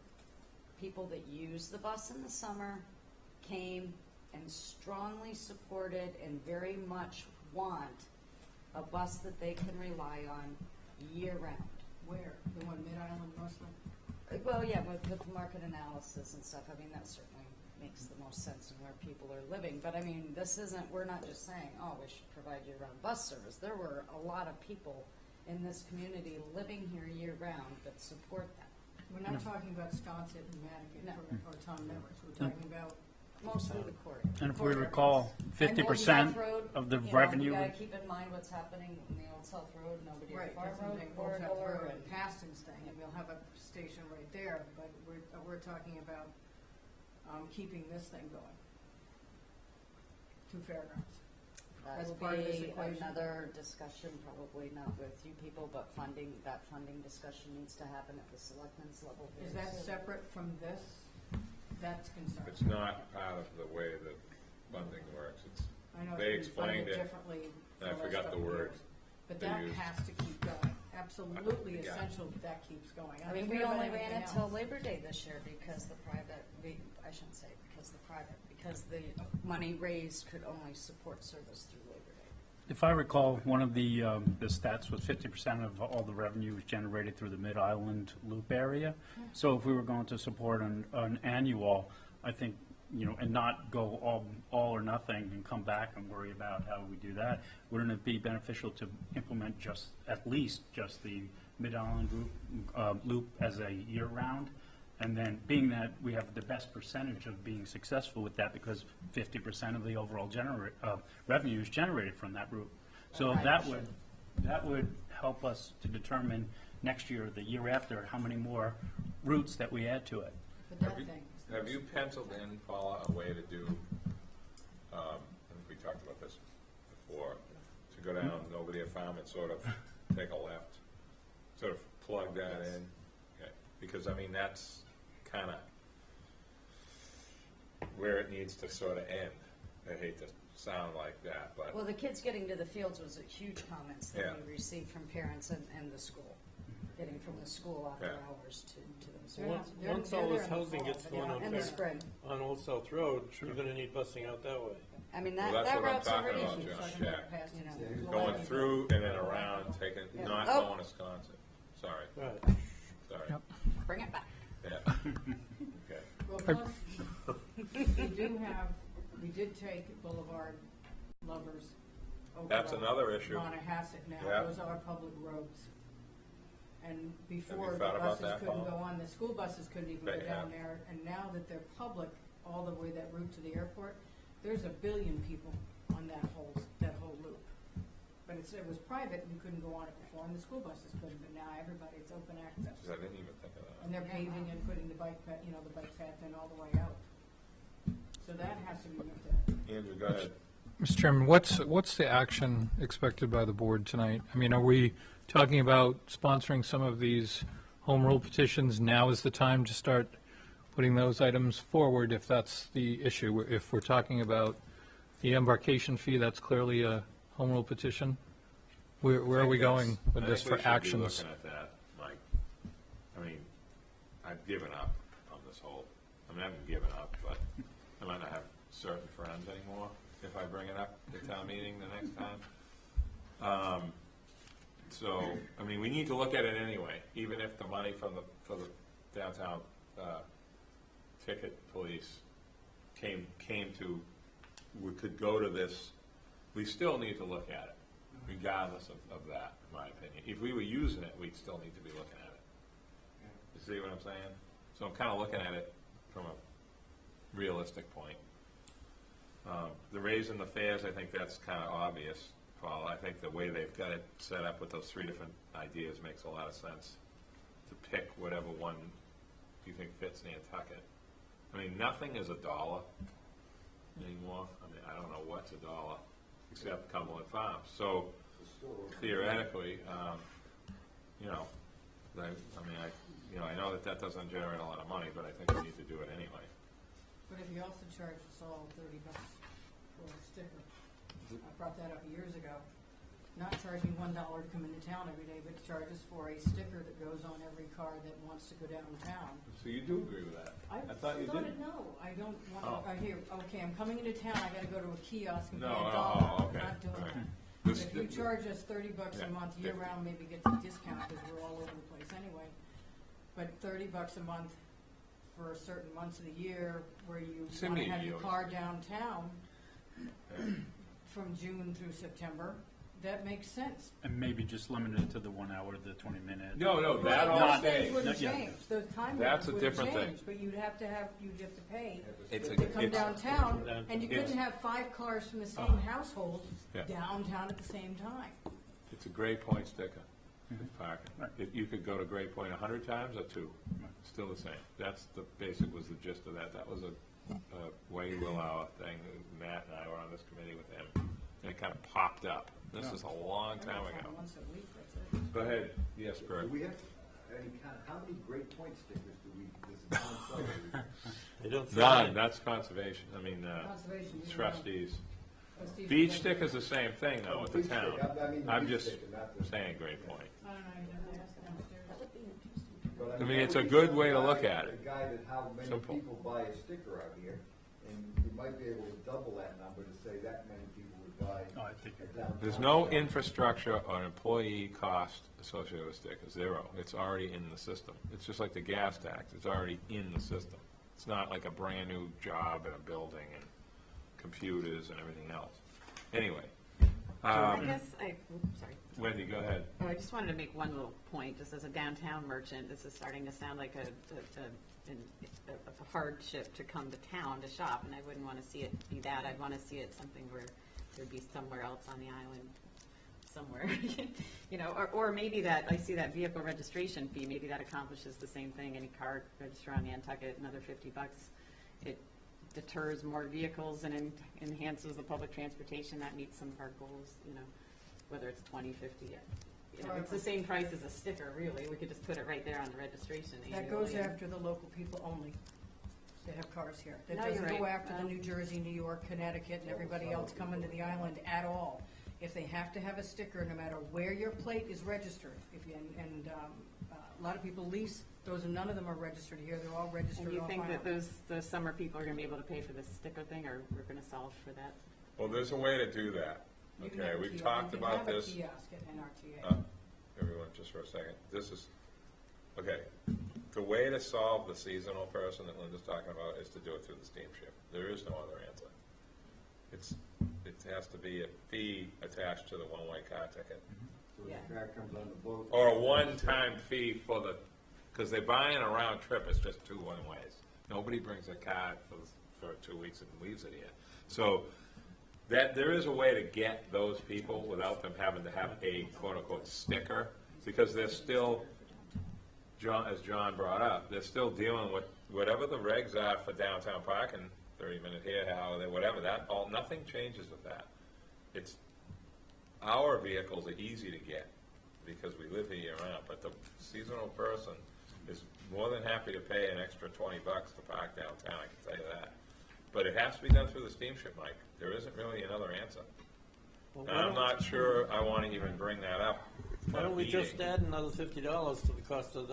people that use the bus in the summer came and strongly supported and very much want a bus that they can rely on year-round. where? The one Mid-Island mostly? Well, yeah, with market analysis and stuff, I mean, that certainly makes the most sense in where people are living. But I mean, this isn't, we're not just saying, oh, we should provide year-round bus service. There were a lot of people in this community living here year-round that support that. We're not talking about Sconset and Nantucket or Tom Nevers. We're talking about Mostly the corridor. And if we recall, And Old 50% South Road, of the you know, revenue, You gotta keep in mind what's happening in the Old South Road, nobody Right, at Farm that's Road something, Old South corridor, Road and and Paston's thing, and we'll have a station right there, but we're talking about, keeping this thing going. To fairgrounds. that That's will part of this be equation. another discussion, probably not with you people, but that funding discussion needs to happen at the selectmen's level. Is very that soon. separate from this? That's concerning. It's not part of the way that funding works. It's, I know they it's been funded explained it, differently and I for the forgot last the couple word years. But they that used. has to keep going. Absolutely Yeah. essential that that keeps going. I mean, don't we care about only ran anything it till else. Labor Day this year because money raised could only support service through Labor Day. if I recall, one of the stats was 50% of all the revenue was generated through the Mid-Island Loop area. So if we were going to support an annual, I think, and not go all or nothing and come back and worry about how we do that, wouldn't it be beneficial to implement at least the Mid-Island Loop as a year-round? And then, being that we have the best percentage of being successful with that, because 50% of the overall revenue is generated from that route. So Right. that would help us to determine next year, or the year after, how many more routes that we add to it. But that thing. Have you penciled in, Paula, a way to do, I think we talked about this before, to go down Nobody Farm and sort of take a left, sort of plug that in? Okay. Because, I mean, that's kind of where it needs to sort of end. I hate to sound like that, but, Well, the kids getting to the fields was a huge comments that Yeah. we received from parents and the school, getting from the school after Yeah. hours to them. They're Once not- they're- once they're all there this in the housing fall, gets but going yeah. on In the there, spring. on Old South Road, you're gonna need busing out that way. I mean, Well, that that's what I'm route's talking already about, huge. John. Talking about Shack. past You know, incidents. going through and then around, taking, Yeah. not Oh. going to Wisconsin. Sorry, Right. sorry. Bring it back. Yeah. Okay. Well, plus, we did take Boulevard, Lovers, Oak That's Grove, another issue. Monahasset now, Yeah. those are public roads. And before, the thought about buses that, couldn't Paul? go on, the school buses couldn't even Bet go you down have. there, and now that they're public, all the way that route to the airport, there's 1 billion people on that whole loop. But it was private, you couldn't go on it before, and the school buses couldn't, but now everybody, it's open access. I didn't even think of that. And they're paving and putting the bike path in all the way out. So that has to be looked at. Andrew, go ahead. Mr. Chairman, what's the action expected by the board tonight? I mean, are we talking about sponsoring some of these home rule petitions? Now is the time to start putting those items forward if that's the issue. If we're talking about the embarkation fee, that's clearly a home rule petition. Where are we going with this for actions? I think we should be looking at that, Mike. I mean, I've given up on this whole, I haven't given up, but I might not have certain friends anymore if I bring it up at town meeting the next time. So, I mean, we need to look at it anyway, even if the money for the downtown ticket police came to, we could go to this, we still need to look at it, regardless of that, in my opinion. If we were using it, we'd still need to be looking at it. You see what I'm saying? So I'm kind of looking at it from a realistic point. The raising the fares, I think that's kind of obvious, Paul. I think the way they've got it set up with those three different ideas makes a lot of sense to pick whatever one you think fits Nantucket. I mean, nothing is $1 anymore. I mean, I don't know what's $1 except Cumberland Farms. So theoretically, you know, I know that doesn't generate a lot of money, but I think we need to do it anyway. But if you also charge us all $30 for a sticker, I brought that up years ago. Not charging $1 to come into town every day, but charge us for a sticker that goes on every car that wants to go downtown. So you do agree with that? I thought you did. No, I don't want Oh. to, I hear, okay, I'm coming into town, I gotta go to a kiosk and pay No, $1. okay. I'm not doing All right. that. This- If you charge us $30 Yeah, a month 50. year round, maybe get a discount because we're all over the place anyway. But $30 a month for certain months of the year where you Send want me to a have your deal. car downtown from June through September, that makes sense. And maybe just limit it to the 1 hour, the 20-minute. No, that all Those stays. things wouldn't Yeah. change, those time That's limits a wouldn't different thing. change, but you'd have to pay It's to come downtown, and you it's- couldn't have 5 cars from the same household Yeah. downtown at the same time. It's a Gray Point sticker, parking. Right. You could go to Gray Point 100 times or 2, still the same. That's the basic, was the gist of that. That was a Wayne Willauer thing. Matt and I were on this committee with him, and it kind of popped up. This is a long time ago. Once a week, that's it. Go ahead. Yes, Do Bert. we have any kind, how many Great Point stickers do we, does the town sell? They don't say None, that. that's conservation, Conservation, you know. trustees. Trustees Beach are- sticker's the same thing though with the Beach town. sticker, I mean the I'm beach just sticker, not the- saying Great Point. I don't know, you have to ask downstairs. But I mean, it's how a would good you way to guide- look at it. Guide at how many Simple. people buy a sticker out here, and you might be able to double that number to say that many people would buy Oh, I think a you're- downtown. There's no sticker. infrastructure or employee cost associated with stickers, zero. It's already in the system. It's just like the gas tax, it's already in the system. It's not like a brand-new job in a building and computers and everything else. Anyway, I guess sorry. Wendy, go ahead. Oh, I just wanted to make one little point, just as a downtown merchant, this is starting to sound like a hardship to come to town to shop, and I wouldn't want to see it be that. I'd want to see it something where there'd be somewhere else on the island, somewhere, you know, or maybe that, I see that vehicle registration fee, maybe that accomplishes the same thing. Any car register on Nantucket, another $50. It deters more vehicles and enhances the public transportation. That meets some of our goals, you know, whether it's 20, 50. You know, it's the same price as a sticker, really. We could just put it right there on the registration. That goes annually. after the local people only that have cars here. That No, you're doesn't go right. after the New Jersey, New York, Connecticut, and everybody else coming to the island at all. If they have to have a sticker, no matter where your plate is registered, a lot of people lease, none of them are registered here, they're all registered And you off think that island. those summer people are going to be able to pay for this sticker thing, or we're going to solve for that? Well, there's a way to do that. You can Okay, have a we've kiosk- talked you can about have a this. kiosk at NRTA. Everyone, just for a second. This is, okay, the way to solve the seasonal person that Linda's talking about is to do it through the steamship. There is no other answer. It has to be a fee attached to the one-way car ticket. So the car comes on the boat. Or a one-time fee for the, because they're buying a round trip, it's just 2 one-ways. Nobody brings a car for 2 weeks and leaves it here. So that, there is a way to get those people without them having to have a quote-unquote sticker, because they're still, as John brought up, they're still dealing with whatever the regs are for downtown parking, 30-minute here, holiday, whatever, nothing changes with that. It's, our vehicles are easy to get because we live here year-round, but the seasonal person is more than happy to pay an extra $20 to park downtown, I can tell you that. But it has to be done through the steamship, Mike. There isn't really another answer. Well, And I'm not sure I want to even bring that up. Why don't we Meeting. just add another $50 to the cost of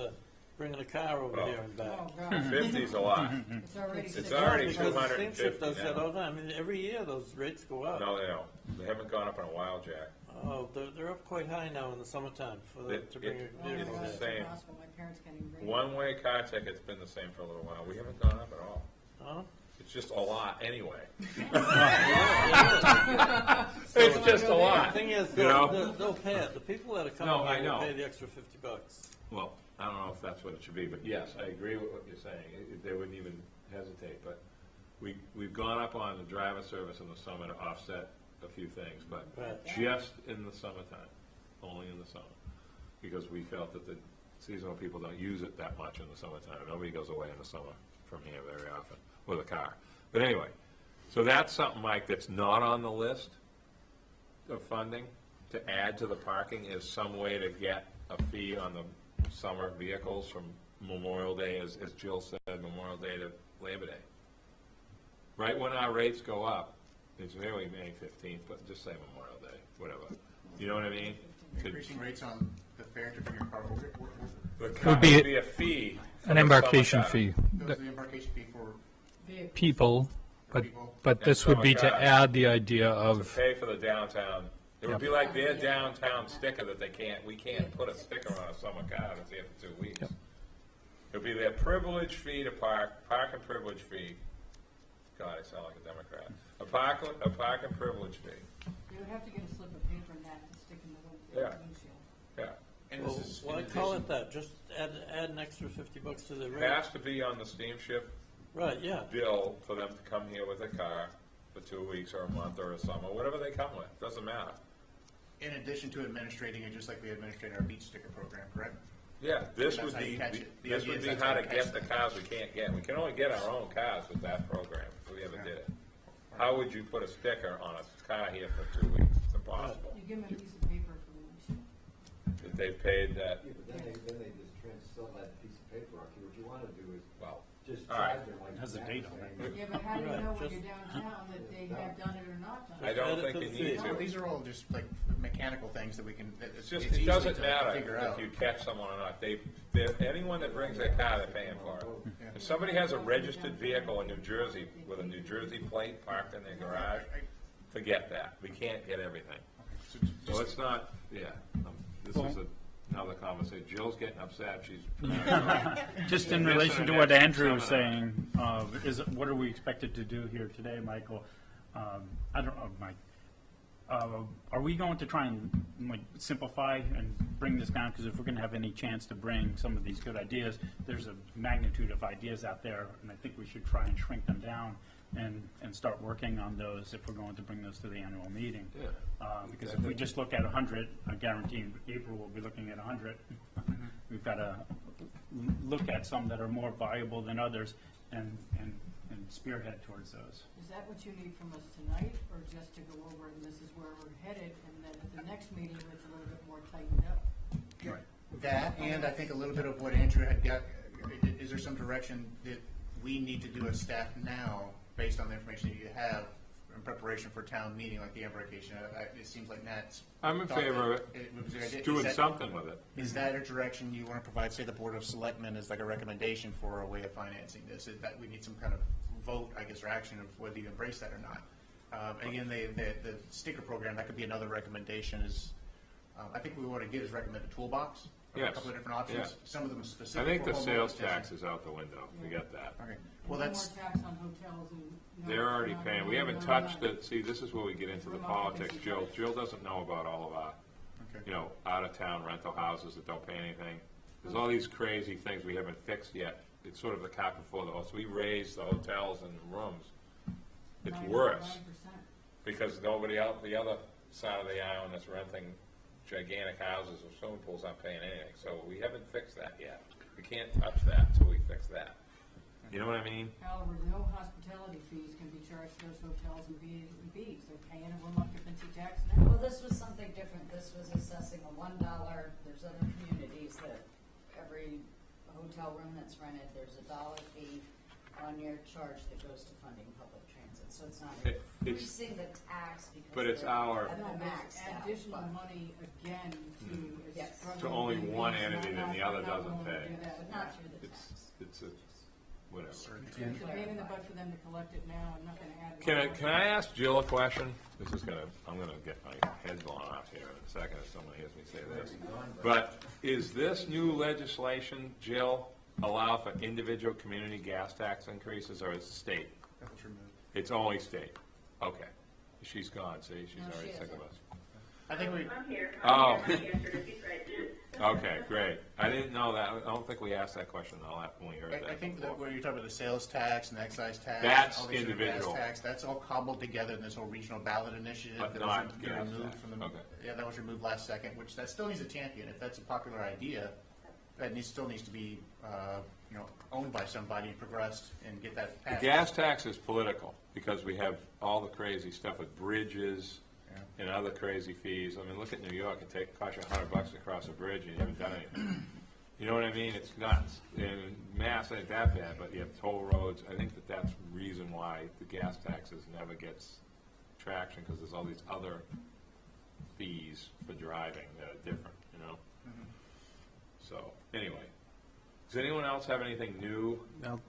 bringing a car over Well, here and back? Oh, God, 50's a lot. it's already. It's six- already Because the 250 steamship does that now. all the time. I mean, every year those rates go up. No, they don't. They haven't gone up in a while, Jack. Oh, they're up quite high now in the summertime for the, to bring It- a Oh my vehicle God, it's there. the it's same. impossible. My parents can't even bring it. One-way car ticket's been the same for a little while. We haven't gone up at all. Huh? It's just a lot anyway. Yeah, It's just a The lot. thing is, You know? they'll pay it. The people that are coming No, I here will know. pay the extra $50. Well, I don't know if that's what it should be, but yes, I agree with what you're saying. They wouldn't even hesitate, but we've gone up on the driver service in the summer to offset a few things, but Right. just in the summertime, only in the summer. Because we felt that the seasonal people don't use it that much in the summertime. Nobody goes away in the summer from here very often with a car. But anyway, so that's something, Mike, that's not on the list of funding to add to the parking is some way to get a fee on the summer vehicles from Memorial Day, as Jill said, Memorial Day to Labor Day. Right when our rates go up, it's really May 15th, but just say Memorial Day, whatever. You know what I mean? Increasing rates on the fare to bring your car over. The car Would be would be a fee. for An the embarkation summertime. fee. Goes to the embarkation fee for Vehicle. People, but, people. but this would be to summer cars. add the idea To of, pay for the downtown. It would Yep. be like their downtown sticker that we can't put a sticker on a summer car that's here for 2 weeks. Yep. It'd be their privilege fee to park and privilege fee. God, I sound like a Democrat. A park and privilege fee. You would have to get a slip of paper and that to stick in the Yeah. windshield. Yeah. And Well, this is why in call addition- it that? Just add an extra $50 to the It rate. has to be on the steamship Right, yeah. bill for them to come here with a car for 2 weeks or a month or a summer, whatever they come with, doesn't matter. In addition to administrating it, just like we administrate our beach sticker program, correct? Yeah, this That's would how you be, catch it. The this idea would is be that's how how to you get catch the them. cars we can't get. We can only get our own cars with that program, if we ever did it. How would you put a sticker on a car here for 2 weeks? It's impossible. You give them a piece of paper for the windshield. If they've paid that, Yeah, but then they just sell that piece of paper off you. What you wanna do is well, just all right. charge them like. It has a date on it. Yeah, but how do you Right, know when just- you're downtown that they have done it or not done I it? don't add it think to you the need fee. No, to. these are all just like mechanical things that we can, It's just, easy it doesn't to matter figure if out. you catch someone or not. Anyone that brings their car, they're paying for it. If somebody has a registered vehicle in New Jersey with a New Jersey plate parked in their garage, forget that. We can't get everything. So So just- it's not, yeah, this is another conversation. Jill's getting upset, she's. just in This relation and to the what next Andrew was seminar. saying, what are we expected to do here today, Michael? I don't know, Mike. Are we going to try and like simplify and bring this down? Because if we're going to have any chance to bring some of these good ideas, there's a magnitude of ideas out there, and I think we should try and shrink them down and start working on those if we're going to bring those to the annual meeting. Yeah. Because if we just look at 100, I guarantee April will be looking at 100. We've got to look at some that are more viable than others and spearhead towards those. Is that what you need from us tonight, or just to go over and this is where we're headed, and then at the next meeting, it's a little bit more tightened up? Right. That, and I think a little bit of what Andrew had got, is there some direction that we need to do as staff now, based on the information that you have, in preparation for town meeting, like the embarkation? It seems like Nat's. I'm in thought favor of that it, was a good idea. doing Is that- something with it. Is that a direction you want to provide, say, the Board of Selectmen as like a recommendation for a way of financing this? Is that we need some kind of vote, I guess, or action of whether you embrace that or not? Again, the sticker program, that could be another recommendation is, I think we want to get is recommend a toolbox of a Yes. couple of different options. Yeah. Some of them I specific. think for the homeowners sales associations. tax is out the window, forget that. Okay, And well, no that's, more tax on hotels and. no, They're already no, paying, no, we no, haven't no, touched no. it, see, this is where we get into the Room politics, occupancy Jill, tax. Jill doesn't know about all of our, okay. out-of-town rental houses that don't pay anything. There's all these crazy things we haven't fixed yet, it's sort of the cart before the horse, we raised the hotels and the rooms. It's 9%. worse, because nobody out the other side of the island that's renting gigantic houses or swimming pools aren't paying anything, so we haven't fixed that yet. We can't touch that until we fix that. You know what I mean? However, no hospitality fees can be charged to those hotels and B&Bs. They're paying a room occupancy tax now. Well, this was something different. This was assessing a $1. There's other communities that every hotel room that's rented, there's a $1 fee on your charge that goes to funding public transit. So it's not It's- increasing the tax because But it's they're our- at No, the but max it's now, additional but- money again to a Yes. struggling To only B&Bs, one and entity I'm than not- the other I'm not doesn't willing to pay. do that. But not through the It's, tax. it's a, whatever. It's a pain in the butt for them to collect it now, and not gonna add. Can I ask Jill a question? I'm gonna get my head blown off here in a second if someone hears me say this. But is this new legislation, Jill, allow for individual community gas tax increases, or is it state? That was removed. It's only state. Okay. She's gone, see, she's No, already she sick of isn't. us. I think we, I'm here. Oh. I'm here. My answer is he's right. Okay, great. I didn't know that. I don't think we asked that question when we heard that I think before. that where you're talking about the sales tax and the excise tax. That's all these different gas individual. tax, that's all cobbled together in this whole regional ballot initiative. But that not was gas removed tax. from the. Okay. Yeah, that was removed last second, which that still needs a champion. If that's a popular idea, that still needs to be, owned by somebody and progressed and get that The passed. gas tax is political because we have all the crazy stuff with bridges Yeah. and other crazy fees. I mean, look at New York. It costs you $100 to cross a bridge and you haven't done anything. You know what I mean? It's nuts. In Mass ain't that bad, but you have toll roads. I think that's the reason why the gas taxes never gets traction, because there's all these other fees for driving that are different, you know? So, anyway. Does anyone else have anything new?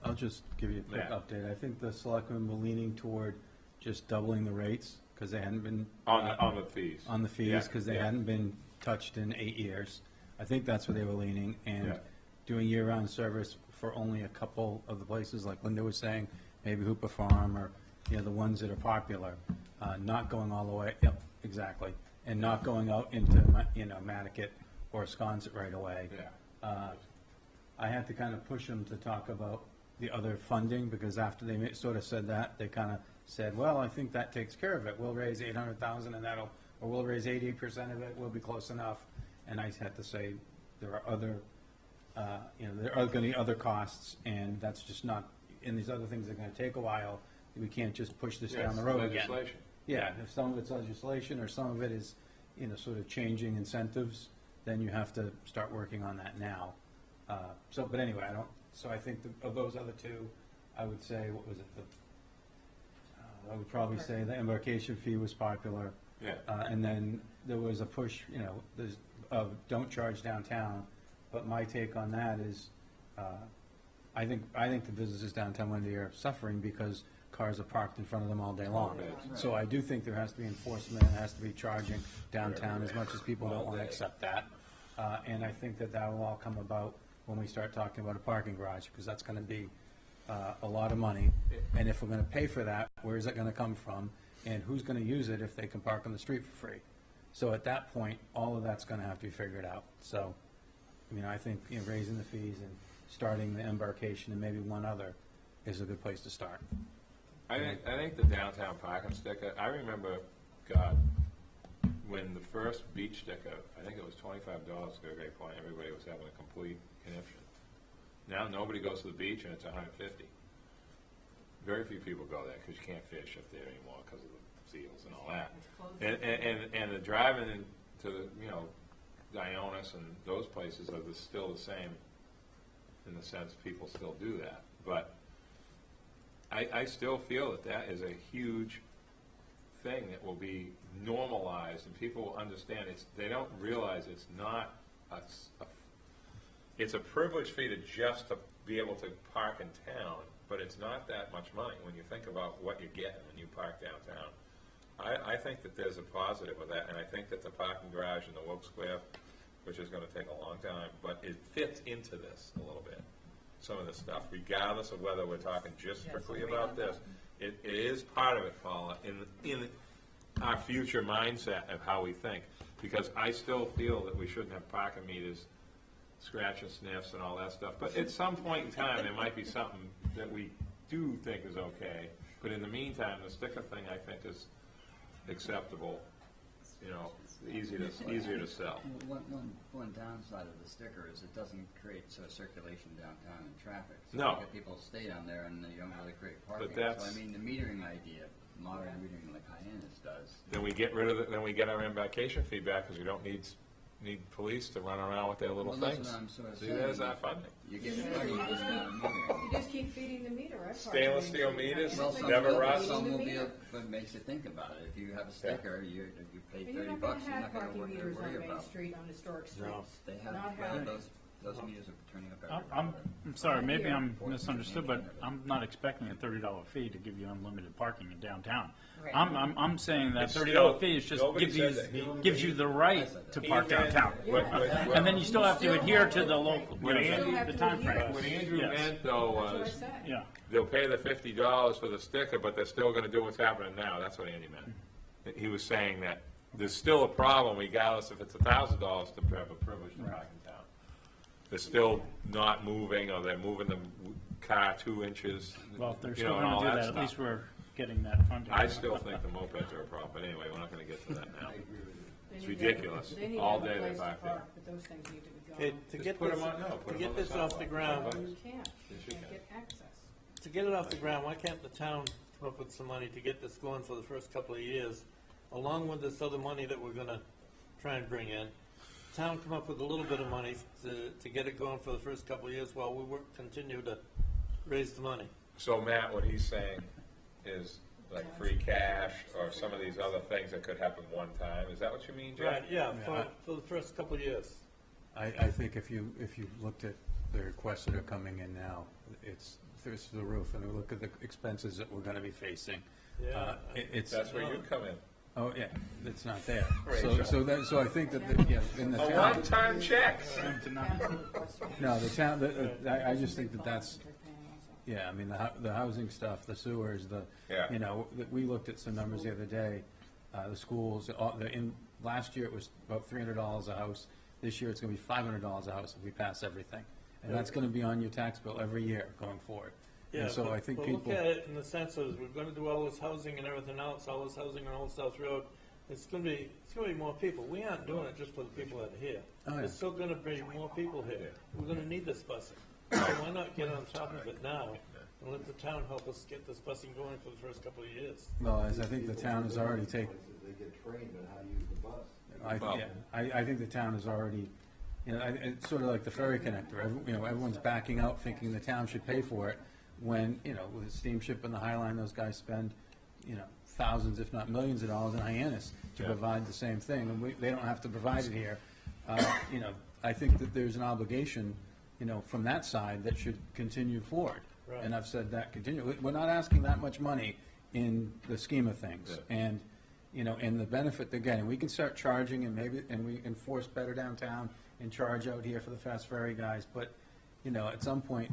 I'll just give you a quick Yeah. update. I think the selectmen were leaning toward just doubling the rates, because they hadn't been. On the fees. On the fees, Yeah, because they yeah. hadn't been touched in 8 years. I think that's where they were leaning, and Yeah. doing year-round service for only a couple of the places, like Linda was saying, maybe Hooper Farm, or, the ones that are popular, not going all the way, yep, exactly, and not going out into, Nantucket or Sconset right away. Yeah. I had to kind of push them to talk about the other funding, because after they sort of said that, they kind of said, well, I think that takes care of it. We'll raise 800,000 and or we'll raise 80% of it, we'll be close enough. And I had to say, there are other, there are going to be other costs, and that's just not, and these other things are going to take a while. We can't just push this down the road again. Legislation. Yeah, if some of it's legislation, or some of it is, sort of changing incentives, then you have to start working on that now. But anyway, I think of those other two, I would say, what was it, I would probably say the embarkation fee was popular. Yeah. And then there was a push, of don't charge downtown, but my take on that is, I think the businesses downtown Wendy are suffering because cars are parked in front of them all day long. So I do think there has to be enforcement, and has to be charging downtown, as much as people don't want to accept that. And I think that will all come about when we start talking about a parking garage, because that's going to be a lot of money. And if we're going to pay for that, where is it going to come from? And who's going to use it if they can park on the street for free? So at that point, all of that's going to have to be figured out. So, I think raising the fees and starting the embarkation and maybe one other is a good place to start. I think the downtown parking sticker, I remember, God, when the first beach sticker, I think it was $25 to go to Great Point, everybody was having a complete conniption. Now nobody goes to the beach and it's $150. Very few people go there because you can't fish up there anymore because of the seals and all that. And the driving into the, Dionis and those places are still the same, in the sense people still do that. But I still feel that is a huge thing that will be normalized, and people will understand. They don't realize it's not it's a privilege fee to be able to park in town, but it's not that much money when you think about what you're getting when you park downtown. I think that there's a positive with that, and I think that the parking garage in the Wilkes Square, which is going to take a long time, but it fits into this a little bit. Some of the stuff, regardless of whether we're talking just strictly about this, it is part of it, Paula, in our future mindset of how we think. Because I still feel that we shouldn't have parking meters, scratch and sniffs and all that stuff. But at some point in time, there might be something that we do think is okay. But in the meantime, the sticker thing, I think, is acceptable, easier to sell. One downside of the sticker is it doesn't create circulation downtown and traffic. So No. you get people stay down there and you don't really create parking. But that's- So the metering idea, modern metering like Hyannis does. Then we get rid of then we get our embarkation feedback because we don't need police to run around with their little Well, that's things. what I'm sort of See, saying. there's our funding. You get money with metering. You just keep feeding the meter. I've parked Stainless in steel Main Street. meters, Well, some never will, rust. some will be, but makes you think about it. If you have a sticker, you pay But you're $30, not you're gonna have not going parking to meters on worry Main about. Street on historic streets. They have Not well, happening. those doesn't use it for turning up every I'm sorry, maybe I'm misunderstood, but I'm not expecting a $30 fee to give you unlimited parking in downtown. Right. I'm saying that It's $30 still- fee is just nobody said that. gives you the right to park Even- downtown. And then you still have to adhere to the local, What Andy- the time frame. What Andrew Yes. meant though That's what I was, said. Yeah. they'll pay the $50 for the sticker, but they're still gonna do what's happening now. That's what Andy meant. He was saying that there's still a problem regardless if it's $1,000 to have a privilege to park in town. They're still not moving, or they're moving the car 2 inches. Well, if they're you still know, and going all to do that, stuff. at least we're getting that funding. I still think the mopeds are a problem, but anyway, we're not gonna get to that now. They It's need to have- ridiculous. They need to All have a day they place to park there. park, but those things need to be gone. Okay, to Just get put this, 'em on- no, put to 'em get on the this off the sidewalk. ground, You can't, Yes, you you can't can. get access. to get it off the ground, why can't the town come up with some money to get this going for the first couple of years, along with this other money that we're gonna try and bring in? Town come up with a little bit of money to get it going for the first couple of years while we continue to raise the money. So Matt, what he's saying is like free cash or some of these other things that could happen one time. Is that what you mean, Jeff? Right, yeah, Yeah. for the first couple of years. I think if you looked at the requests that are coming in now, it's through the roof, and we look at the expenses that we're gonna be facing. Yeah. It's, That's where you come in. oh, yeah, it's not there. Rachel. So I think that, yeah, in the A town, one-time check. no, the town, I just think that that's, They're paying also. yeah, I mean, the housing stuff, the sewers, Yeah. you know, we looked at some numbers the other day, the schools, last year it was about $300 a house. This year it's gonna be $500 a house if we pass everything. And that's gonna be on your tax bill every year going forward. Yeah, And so but- I think but people, look at it in the sense of, we're gonna do all this housing and everything else, all this housing on Old South Road, it's gonna be more people. We aren't doing it just for the people that are here. Oh, yeah. There's still gonna be more people here. We're gonna need this busing. So why not get on top of it now and let the town help us get this busing going for the first couple of years? well, as I think the town has already taken, They get trained on how to use the bus. Well- I think the town has already, you know, it's sort of like the ferry connector. You know, everyone's backing out thinking the town should pay for it, when, you know, with the steamship and the High Line, those guys spend, you know, thousands, if not millions of dollars in Hyannis to Yeah. provide the same thing, and they don't have to provide it here. You know, I think that there's an obligation, you know, from that side that should continue forward. Right. And I've said that continue. We're not asking that much money in the scheme of things. Yeah. And, you know, and the benefit they're getting, we can start charging and maybe, and we enforce better downtown and charge out here for the fast ferry guys, but, you know, at some point,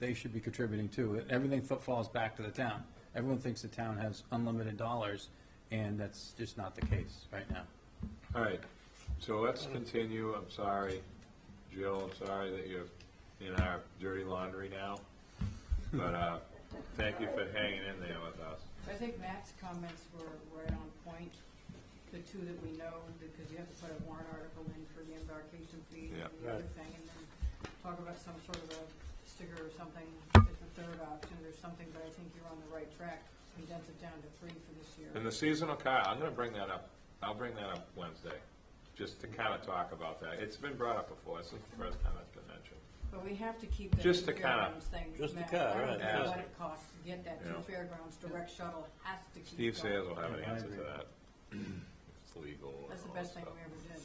they should be contributing too. Everything falls back to the town. Everyone thinks the town has unlimited dollars, and that's just not the case right now. All right, so let's continue. I'm sorry, Jill, I'm sorry that you're in our dirty laundry now. But thank you for hanging in there with us. I think Matt's comments were right on point, the two that we know, because you have to put a warrant article in for the embarkation fee Yeah. and the other Right. thing, and then talk about some sort of a sticker or something as the third option or something, but I think you're on the right track. Condense it down to 3 for this year. And the seasonal car, I'm gonna bring that up. I'll bring that up Wednesday, just to kind of talk about that. It's been brought up before. This is the first time it's been mentioned. But we have to keep that Just two to kinda- fairgrounds thing. Just the Matt. car, I don't right, care yeah. what it costs to get that Yeah. two fairgrounds direct shuttle has to keep Steve going. Sayers will have an Yeah, I answer to agree. that. If it's legal. and That's the all best that thing stuff. we ever did.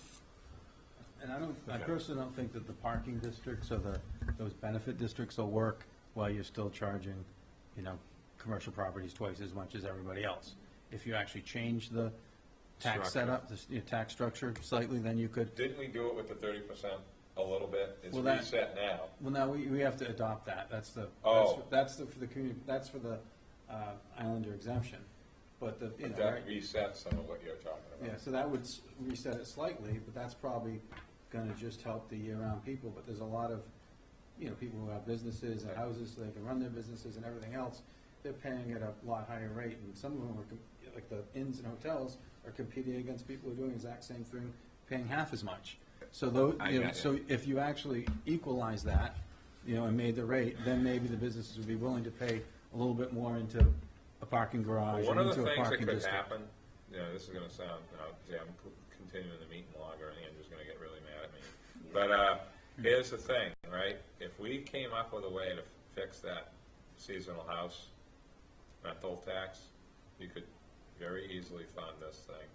And I Okay. personally don't think that the parking districts or those benefit districts will work while you're still charging, you know, commercial properties twice as much as everybody else. If you actually change the tax Structure. setup, the tax structure slightly, then you could, Didn't we do it with the 30% a little bit? It's Well, that- reset now. well, now we have to adopt that. Oh. That's the, for the community, that's for the Islander exemption. But the, you know, But that right? resets some of what you're talking about. Yeah, so that would reset it slightly, but that's probably gonna just help the year-round people, but there's a lot of, you know, people who have businesses and houses, so they can run their businesses and everything else, they're paying at a lot higher rate, and some of them are, like the inns and hotels, are competing against people who are doing the exact same thing, paying half as much. So though, I you know, got you. so if you actually equalize that, you know, and made the rate, then maybe the businesses would be willing to pay a little bit more into a parking garage Well, one and of the into a things that parking could district. happen, you know, this is gonna sound, I'm continuing the meeting longer, and Andrew's gonna get really mad at me. But, here's the thing, right? If we came up with a way to fix that seasonal house rental tax, you could very easily fund this thing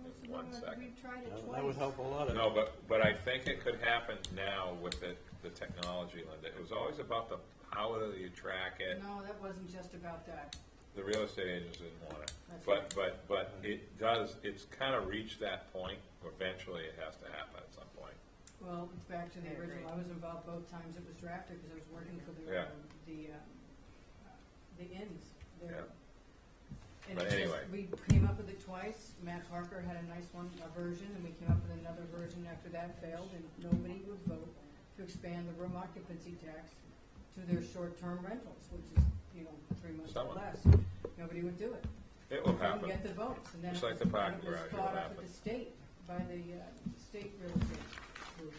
in 1 second. We've tried it twice. That would help a lot. No, but I think it could happen now with the technology, Linda. It was always about how do you track it. No, that wasn't just about that. The real estate agents didn't want it. That's But it does, it's kind of reached that point, where eventually it has to happen at some point. Well, it's back to the I agree. original. I was involved both times it was drafted because I was working for Yeah. the inns there. Yeah. And But it's just, anyway. we came up with it twice. Matt Parker had a nice one, a version, and we came up with another version after that failed, and nobody would vote to expand the room occupancy tax to their short-term rentals, which is, 3 months or Someone. less. Nobody would do it. It will Couldn't happen. get the votes, and then Just it like was, the parking and it was garage, it'll fought up happen. at the state by the state real estate group.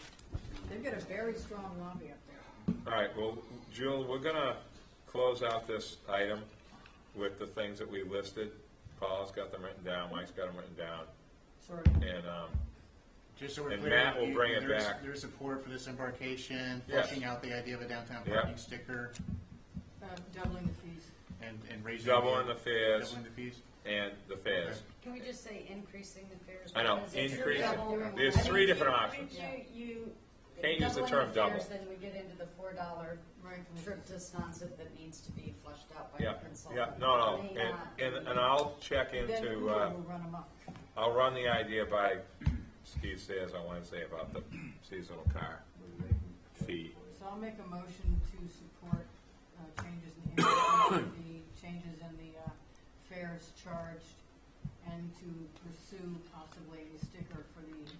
They've got a very strong lobby up there. All right, well, Jewel, we're gonna close out this item with the things that we listed. Paul's got them written down, Mike's got them written down, Sort of. and, Just so we're And clear, Matt will bring it there's- back. There's support for this embarkation, Yes. fleshing out the idea of a downtown Yeah. parking sticker, Doubling the fees. and raising. doubling the fares Doubling the fees. and the fares. Can we just say increasing the fares? I know, Because if you're increasing. double- There's I mean, 3 different if options. You Can't use the doubling term double. fares, Then we get into the $4 Right. trip to Sconset that needs to be flushed out by Yeah, the consultant. yeah, no, May and, not and, be- and I'll check Then into, Uber will run them up. I'll run the idea by Steve Sayers on Wednesday about the seasonal car fee. So I'll make a motion to support changes in the changes in the fares charged, and to pursue possibly a sticker for the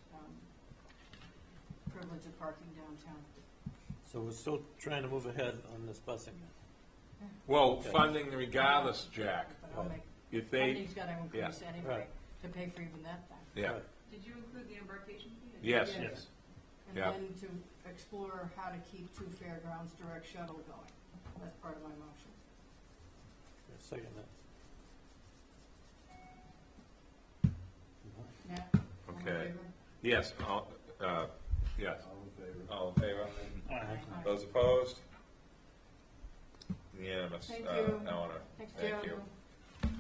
privilege of parking downtown. So we're still trying to move ahead on this busing. Well, funding regardless, Jack. But I'll make, If they, funding's gotta increase yeah. anyway, Right. to pay for even that then. yeah, Right. Did you include the embarkation fee? yes, Yes. And Yeah. then to explore how to keep 2 fairgrounds direct shuttle going. That's part of my motion. Second that. Nat? all in Okay. favor? yes, yes. All in favor? All in favor? Aye. Those opposed? Unanimous. Thank you. Eleanor, Thanks, thank Joe. you.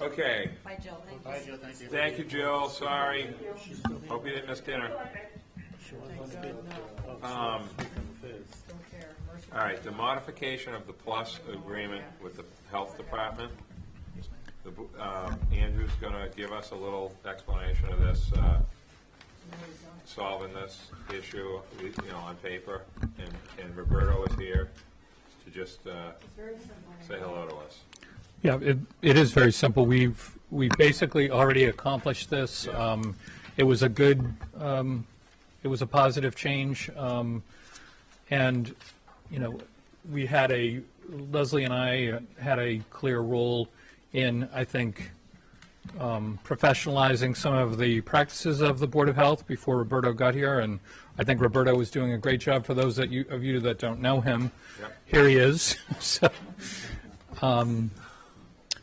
Okay, Bye, Jill, thank you. Bye, Joe, thank you. thank you, Jill, sorry. Hope you didn't miss dinner. She wants Thank one to God, get, no. oh, she wants the fares. Don't care. Mercy. All right, the modification of the plus agreement with the health department. Andrew's gonna give us a little explanation of this, solving this issue, on paper. And Roberto is here to just, It's very simple. say hello to us. Yeah, it is very simple. We've basically already accomplished this. It was a good, it was a positive change. And, we had Leslie and I had a clear role in, I think, professionalizing some of the practices of the Board of Health before Roberto got here. And I think Roberto was doing a great job. For those of you that don't know him, Yep. here he is. So,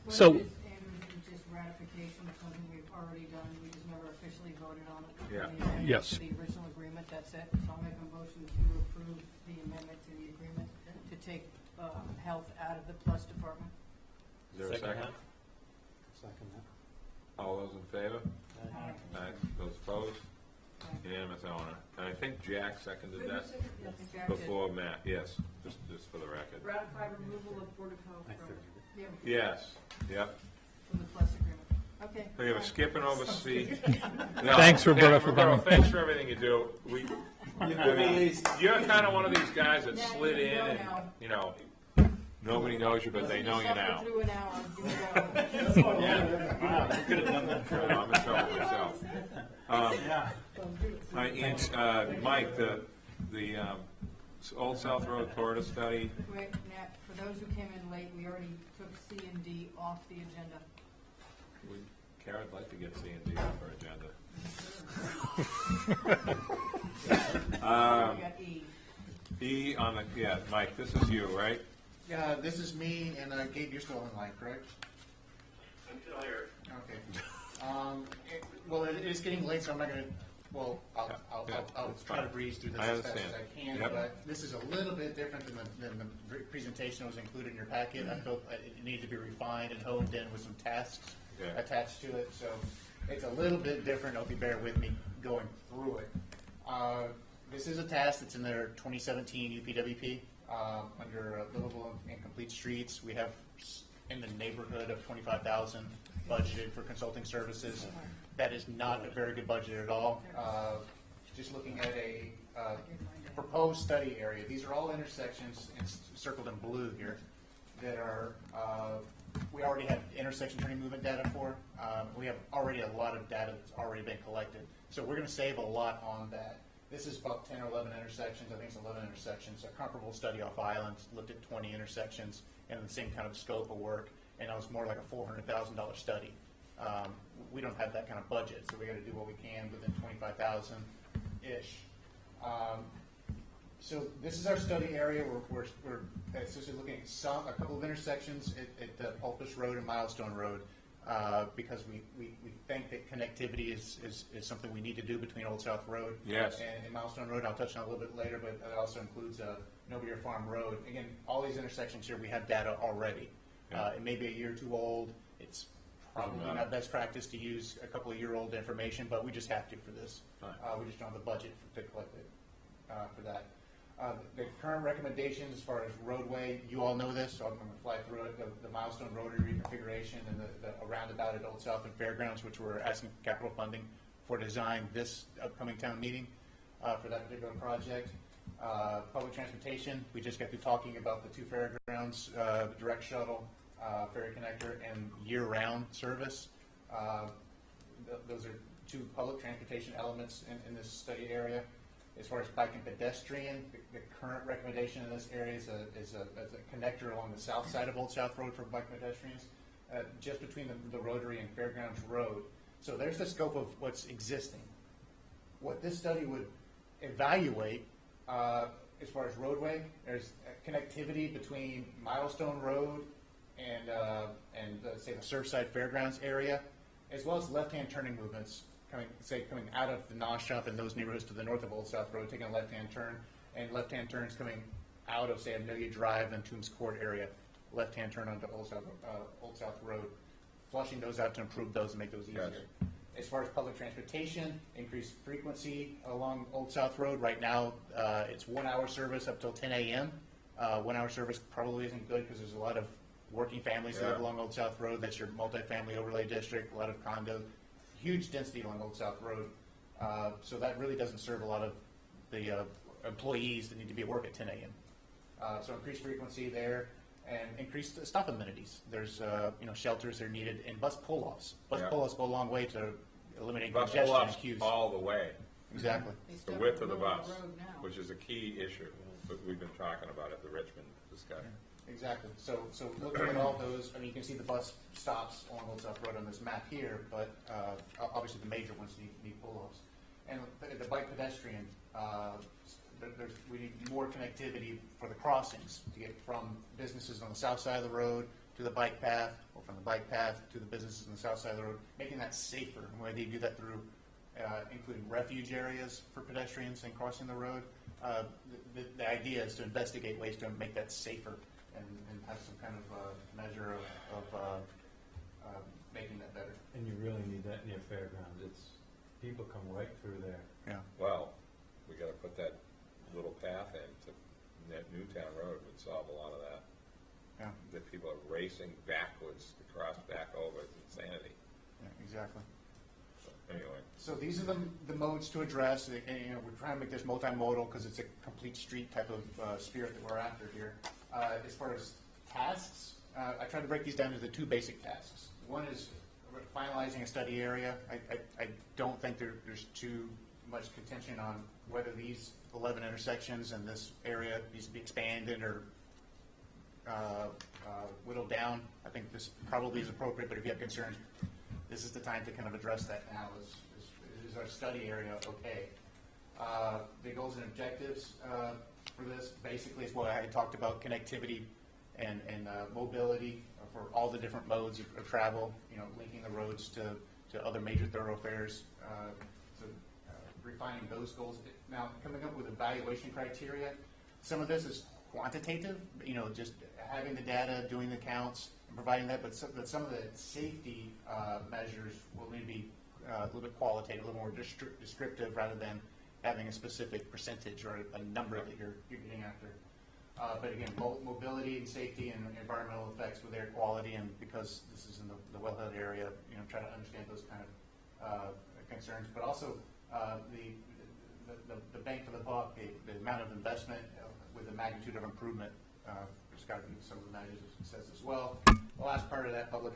So- What it is, Andrew, is just ratification of something we've already done. We just never officially voted on it. Yeah. The amendment Yes. to the original agreement, that's it. So I'll make a motion to approve the amendment to the agreement to take health out of the plus department. Is there a second? that. Second that. All those in favor? Aye. Aye. Those opposed? Unanimous, Eleanor. And I think Jack seconded that I think Jack did. before Matt, yes, just for the record. Ratify removal of Board of Health from. Yeah, Yes, yep. from the plus agreement. Okay. We were skipping over C. Thanks, Roberto, for coming. Thanks for everything you do. I mean, you're kind of one of these guys that Now slid you in go and, now. nobody knows you, but they know you now. Suffer through an hour. You go. I'm in trouble myself. All right, and, Mike, the Old South Road corridor study, Wait, Nat, for those who came in late, we already took C and D off the agenda. Kara'd like to get C and D off our agenda. We got E. E on the, Mike, this is you, right? Yeah, this is me, and Gabe, you're still online, correct? I'm still here. Okay. Well, it is getting late, so I'm not gonna, well, I'll It's try to fine. breeze through this I as fast understand. as I can, Yep. but this is a little bit different than the presentation that was included in your packet. I felt it needed to be refined and honed in with some tasks Okay. attached to it, so It's a little bit different, hope you bear with me going through it. This is a task that's in their 2017 UPWP under livable and complete streets. We have in the neighborhood of 25,000 budgeted for consulting services. That is not a very good budget at all. Just looking at a proposed study area. These are all intersections circled in blue here that are, we already have intersection turning movement data for. We have already a lot of data that's already been collected. So we're going to save a lot on that. This is about 10 or 11 intersections. I think it's 11 intersections. A comparable study off island looked at 20 intersections and the same kind of scope of work, and it was more like a $400,000 study. We don't have that kind of budget, so we got to do what we can within 25,000-ish. So this is our study area. We're essentially looking at a couple of intersections at Pulpus Road and Milestone Road because we think that connectivity is something we need to do between Old South Road and Milestone Road. I'll touch on it a little bit later, but it also includes Novier Farm Road. Again, all these intersections here, we have data already. It may be a year or two old. It's probably not best practice to use a couple of year-old information, but we just have to for this. We just don't have the budget to collect it for that. The current recommendations as far as roadway, you all know this, so I'm going to fly through it. The Milestone Rotary reconfiguration and the roundabout at Old South and Fairgrounds, which we're asking capital funding for design this upcoming town meeting for that particular project. Public transportation, we just got through talking about the two fairgrounds, direct shuttle, ferry connector, and year-round service. Those are two public transportation elements in this study area. As far as bike and pedestrian, the current recommendation in this area is a connector along the south side of Old South Road for bike and pedestrians, just between the Rotary and Fairgrounds Road. So there's the scope of what's existing. What this study would evaluate as far as roadway, there's connectivity between Milestone Road and say the Surfside Fairgrounds area, as well as left-hand turning movements coming out of the NOS shop in those neighborhoods to the north of Old South Road, taking a left-hand turn, and left-hand turns coming out of, say, Amelia Drive and Toombs Court area, left-hand turn onto Old South Road, flushing those out to improve those and make those easier. Yes. As far as public transportation, increased frequency along Old South Road. Right now, it's 1 hour service up till 10 a.m. 1 hour service probably isn't good because there's a lot of working families that live along Old South Road. That's your multifamily overlay district, a lot of condos. Huge density along Old South Road, so that really doesn't serve a lot of the employees that need to be at work at 10 a.m. So increased frequency there and increased stop amenities. There's shelters that are needed and bus pull-offs. Bus pull-offs go a long way to eliminating congestion and queues. All the way. Exactly. The width of the bus, which is a key issue that we've been talking about at the Richmond discussion. Exactly. So looking at all those, I mean, you can see the bus stops along Old South Road on this map here, but obviously the major ones need pull-offs. And the bike pedestrian, we need more connectivity for the crossings to get from businesses on the south side of the road to the bike path, or from the bike path to the businesses on the south side of the road, making that safer. And whether you do that through including refuge areas for pedestrians and crossing the road, the idea is to investigate ways to make that safer and have some kind of measure of making that better. And you really need that near fairgrounds. People come right through there. Yeah. Well, we got to put that little path in to that Newtown Road would solve a lot of that. Yeah. That people are racing backwards to cross back over. It's insanity. Yeah, exactly. So, anyway. So these are the modes to address. And, we're trying to make this multimodal because it's a complete street type of spirit that we're after here. As far as tasks, I tried to break these down into two basic tasks. One is finalizing a study area. I don't think there's too much contention on whether these 11 intersections in this area needs to be expanded or whittled down. I think this probably is appropriate, but if you have concerns, this is the time to kind of address that now. Is our study area okay? The goals and objectives for this basically is what I had talked about: connectivity and mobility for all the different modes of travel. Linking the roads to other major thoroughfares. So refining those goals. Now, coming up with evaluation criteria. Some of this is quantitative. Just having the data, doing the counts, and providing that. But some of the safety measures will need to be a little bit qualitative, a little more descriptive, rather than having a specific percentage or a number that you're getting after. But again, mobility and safety and environmental effects with air quality, and because this is in the wellhead area, try to understand those kind of concerns, but also the bang for the buck, the amount of investment with the magnitude of improvement. There's got to be some of the measures of success as well. The last part of that, public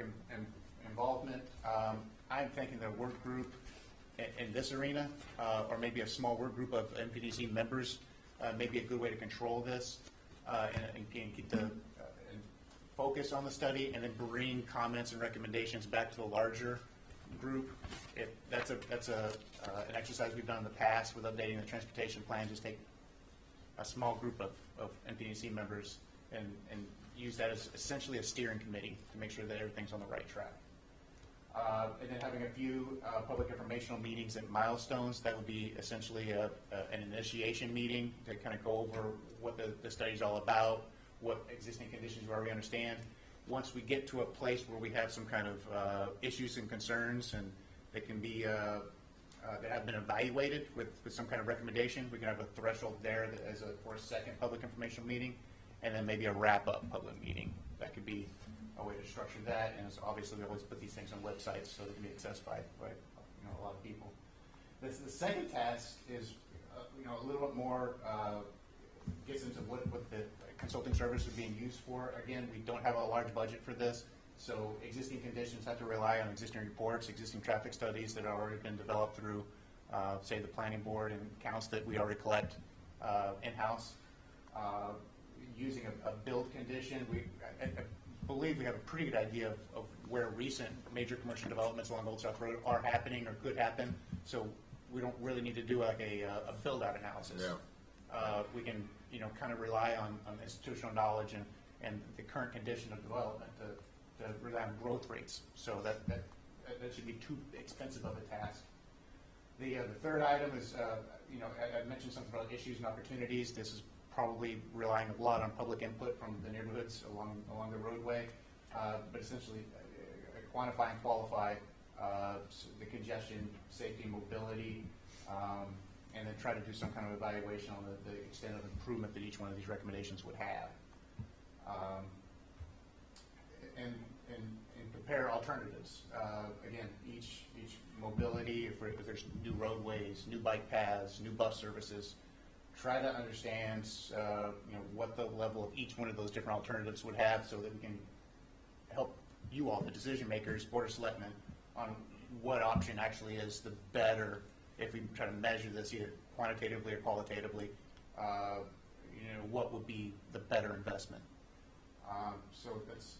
involvement. I'm thinking the work group in this arena, or maybe a small work group of MPDC members, may be a good way to control this and keep the focus on the study, and then bring comments and recommendations back to the larger group. That's an exercise we've done in the past with updating the transportation plan. Just take a small group of NPDC members and use that as essentially a steering committee to make sure that everything's on the right track. And then having a few public informational meetings and milestones. That would be essentially an initiation meeting to kind of go over what the study's all about, what existing conditions you already understand. Once we get to a place where we have some kind of issues and concerns, and that can be that have been evaluated with some kind of recommendation, we can have a threshold there for a second public informational meeting, and then maybe a wrap-up public meeting. That could be a way to structure that, and it's obviously we always put these things on websites so they can be accessed by a lot of people. The second task is a little bit more gets into what the consulting service is being used for. Again, we don't have a large budget for this, so existing conditions have to rely on existing reports, existing traffic studies that have already been developed through, say, the planning board and counts that we already collect in-house. Using a build condition, I believe we have a pretty good idea of where recent major commercial developments along Old South Road are happening or could happen, so we don't really need to do like a build-out analysis. Yeah. We can kind of rely on institutional knowledge and the current condition of development to rely on growth rates. So that should be too expensive of a task. The third item is, I mentioned something about issues and opportunities. This is probably relying a lot on public input from the neighborhoods along the roadway, but essentially quantify and qualify the congestion, safety, mobility, and then try to do some kind of evaluation on the extent of improvement that each one of these recommendations would have. And compare alternatives. Again, each mobility, if there's new roadways, new bike paths, new bus services, try to understand what the level of each one of those different alternatives would have, so that we can help you all, the decision makers, Board of Selectmen, on what option actually is the better, if we try to measure this either quantitatively or qualitatively, what would be the better investment. So that's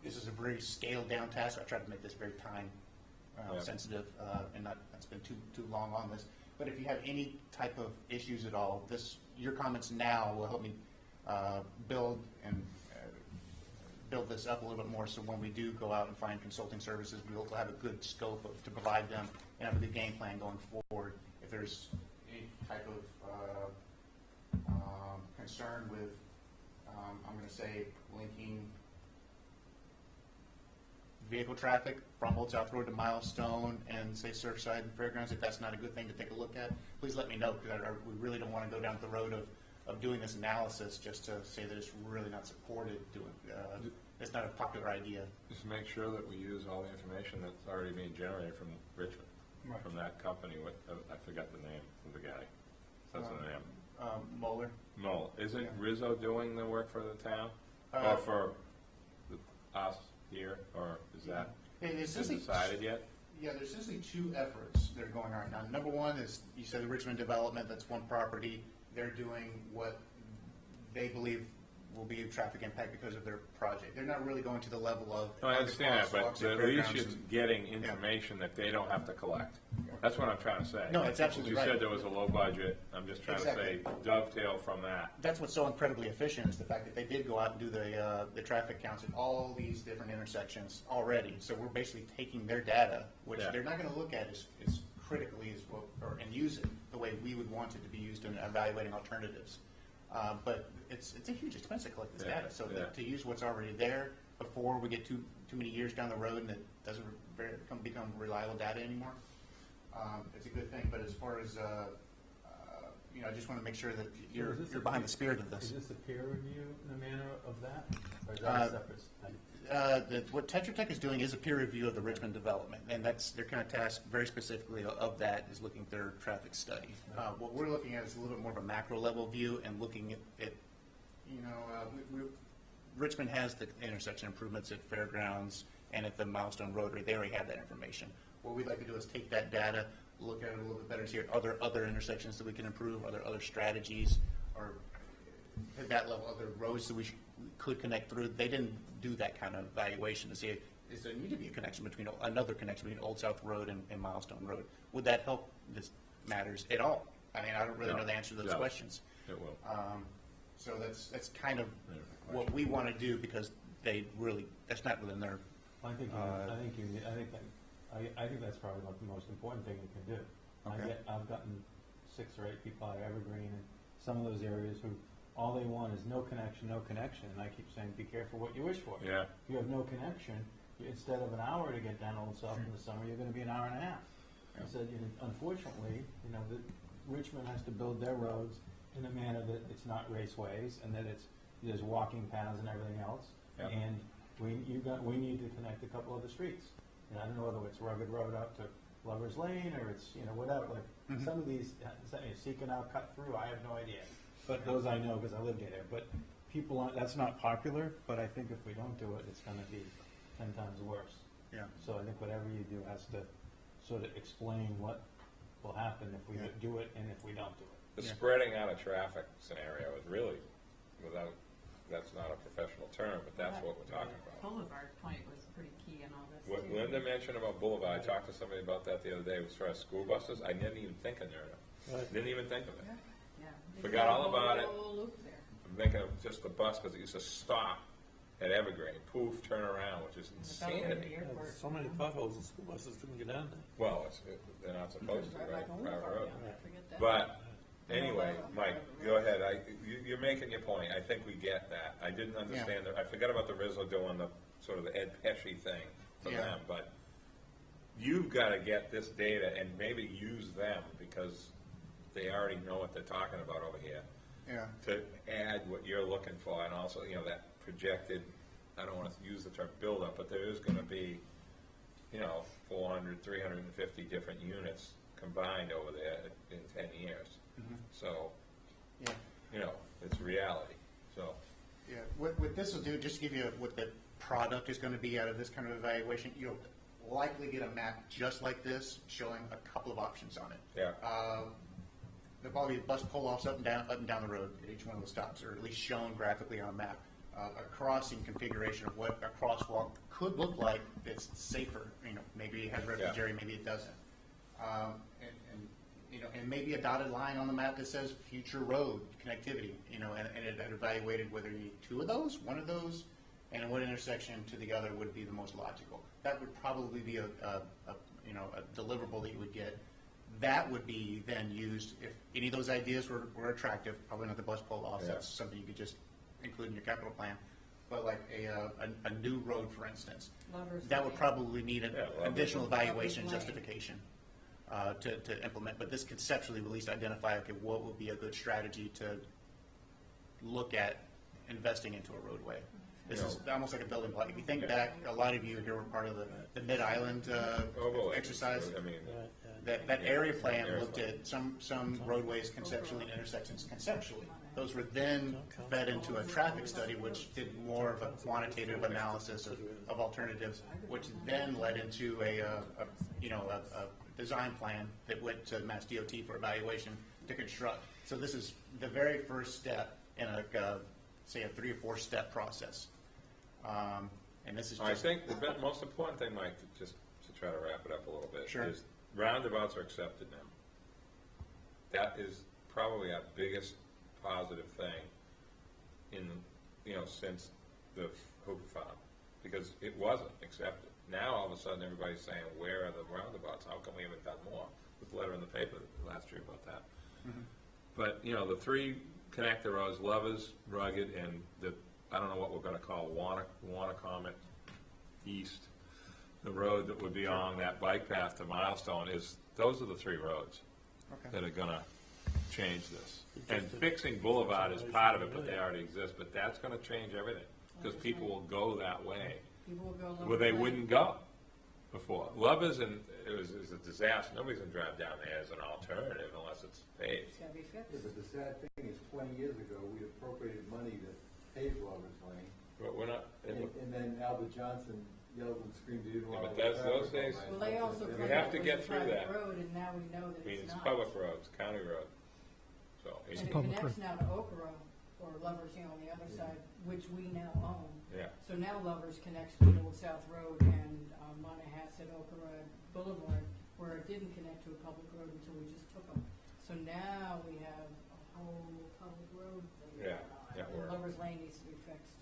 this is a very scaled down task. I tried to make this very time sensitive and not spend too long on this. But if you have any type of issues at all, your comments now will help me build this up a little bit more, so when we do go out and find consulting services, we'll have a good scope to provide them and have a good game plan going forward. If there's any type of concern with, I'm going to say, linking vehicle traffic from Old South Road to Milestone and, say, Surfside and Fairgrounds, if that's not a good thing to take a look at, please let me know, because we really don't want to go down the road of doing this analysis just to say that it's really not supported. It's not a popular idea. Just make sure that we use all the information that's already being generated from Richmond, right, from that company. I forgot the name of the guy. That's the name. Moeller. Isn't Rizzo doing the work for the town? Or for us here? Or is that decided yet? Yeah, there's essentially two efforts that are going on right now. Number one is, you said the Richmond development, that's one property. They're doing what they believe will be a traffic impact because of their project. They're not really going to the level of... No, I understand that, but at least you're getting information that they don't have to collect. That's what I'm trying to say. No, it's absolutely right. You said there was a low budget. I'm just trying to say dovetail from that. That's what's so incredibly efficient, is the fact that they did go out and do the traffic counts at all these different intersections already. So we're basically taking their data, which they're not going to look at as critically and use it the way we would want it to be used in evaluating alternatives. But it's a huge expense to collect this data. So to use what's already there before we get too too many years down the road and it doesn't become reliable data anymore, it's a good thing. But as far as, I just want to make sure that you're behind the spirit of this. Is this a peer review in a manner of that, or is that a separate thing? What Tetra Tech is doing is a peer review of the Richmond development, and that's their kind of task very specifically of that is looking at their traffic study. What we're looking at is a little bit more of a macro level view and looking at Richmond has the intersection improvements at Fairgrounds and at the Milestone Rotary. They already have that information. What we'd like to do is take that data, look at it a little bit better, see are there other intersections that we can improve, are there other strategies, or at that level, other roads that we could connect through. They didn't do that kind of evaluation to see is there need to be a connection between another connection between Old South Road and Milestone Road. Would that help this matters at all? I mean, I don't really know the answer to those questions. It will. So that's kind of what we want to do because that's not within their. I think that's probably about the most important thing you can do. Okay. I've gotten 6 or 8 people out of Evergreen and some of those areas who all they want is no connection, and I keep saying, be careful what you wish for. Yeah. If you have no connection, instead of an hour to get down Old South in the summer, you're going to be an hour and a half. I said, unfortunately, Richmond has to build their roads in a manner that it's not raceways and that there's walking paths and everything else. Yep. And we need to connect a couple of the streets. I don't know whether it's Rugged Road up to Lover's Lane or it's, whatever. Like some of these, Seeking Out, Cut Through, I have no idea. But those I know because I lived there. But that's not popular, but I think if we don't do it, it's going to be 10 times worse. Yeah. So I think whatever you do has to sort of explain what will happen if we do it and if we don't do it. The spreading out of traffic scenario is really, that's not a professional term, but that's what we're talking about. Boulevard point was pretty key in all this. What too. Linda mentioned about Boulevard, I talked to somebody about that the other day, as far as school buses, I didn't even think of it. Didn't even think of it. Yeah. Forgot all about it. Whole loop there. I'm thinking of just the bus, because it used to stop at Evergreen, poof, turn around, which is insanity. There's so many potholes, the school buses couldn't get down there. Well, they're not supposed to, right? Private road. Forget that. But, anyway, Mike, go ahead. You're making your point. I think we get that. I didn't understand, I forgot about the Rizzo doing the, sort of the Ed Pesci thing for them, but you've got to get this data and maybe use them, because they already know what they're talking about over here. Yeah. To add what you're looking for, and also, that projected, I don't want to use the term buildup, but there is going to be, 400, 350 different units combined over there in 10 years. So, it's reality. So, Yeah, what this will do, just to give you what the product is going to be out of this kind of evaluation, you'll likely get a map just like this showing a couple of options on it. yeah. There'll probably be bus pull-offs up and down the road at each one of the stops, or at least shown graphically on a map. A crossing configuration of what a crosswalk could look like that's safer. Maybe it has refuge area, maybe it doesn't. And maybe a dotted line on the map that says future road connectivity. And it evaluated whether you need 2 of those, 1 of those, and what intersection to the other would be the most logical. That would probably be a deliverable that you would get. That would be then used if any of those ideas were attractive. Probably not the bus pull-offs. That's something you could just include in your capital plan. But like a new road, for instance, that would probably need an additional evaluation justification to implement. But this conceptually would at least identify, what would be a good strategy to look at investing into a roadway. This is almost like a building block. If you think back, a lot of you here were part of the Mid-Island exercise. I mean, that area plan looked at some roadways conceptually and intersections conceptually. Those were then fed into a traffic study, which did more of a quantitative analysis of alternatives, which then led into a design plan that went to Mass DOT for evaluation to construct. So this is the very first step in say a 3 or 4 step process. And this is just, I think the most important thing, Mike, just to try to wrap it up a little bit, Sure. is roundabouts are accepted now. That is probably our biggest positive thing since the Hoover Farm, because it wasn't accepted. Now all of a sudden everybody's saying, where are the roundabouts? How come we haven't done more? With the letter in the paper last year about that. But the 3 connector roads, Lovers, Rugged, and I don't know what we're going to call Wanna Comet, east, the road that would be on that bike path to Milestone those are the 3 roads that are gonna change this. And fixing Boulevard is part of it, but they already exist, but that's gonna change everything, because people will go that way, People will go. where they wouldn't go before. Lovers, and it was a disaster, nobody's gonna drive down there as an alternative unless it's paved. It's gotta be fixed. Yeah, but the sad thing is 20 years ago, we appropriated money to pave Lover's Lane. But we're not, And then Albert Johnson yelled and screamed, he didn't Yeah, want but to. that's those days- Well, they also We come have up to with get a through private that. road, and now we know that I mean, it's it's not. public roads, county road, so. And it's- it public connects road. now to Okra, or Lovers, on the other side, which we now own. Yeah. So now Lovers connects to Old South Road and Monahasset, Okra Boulevard, where it didn't connect to a public road until we just took them. So now we have a whole public road thing Yeah, going on. yeah, And we're- Lovers Lane needs to be fixed.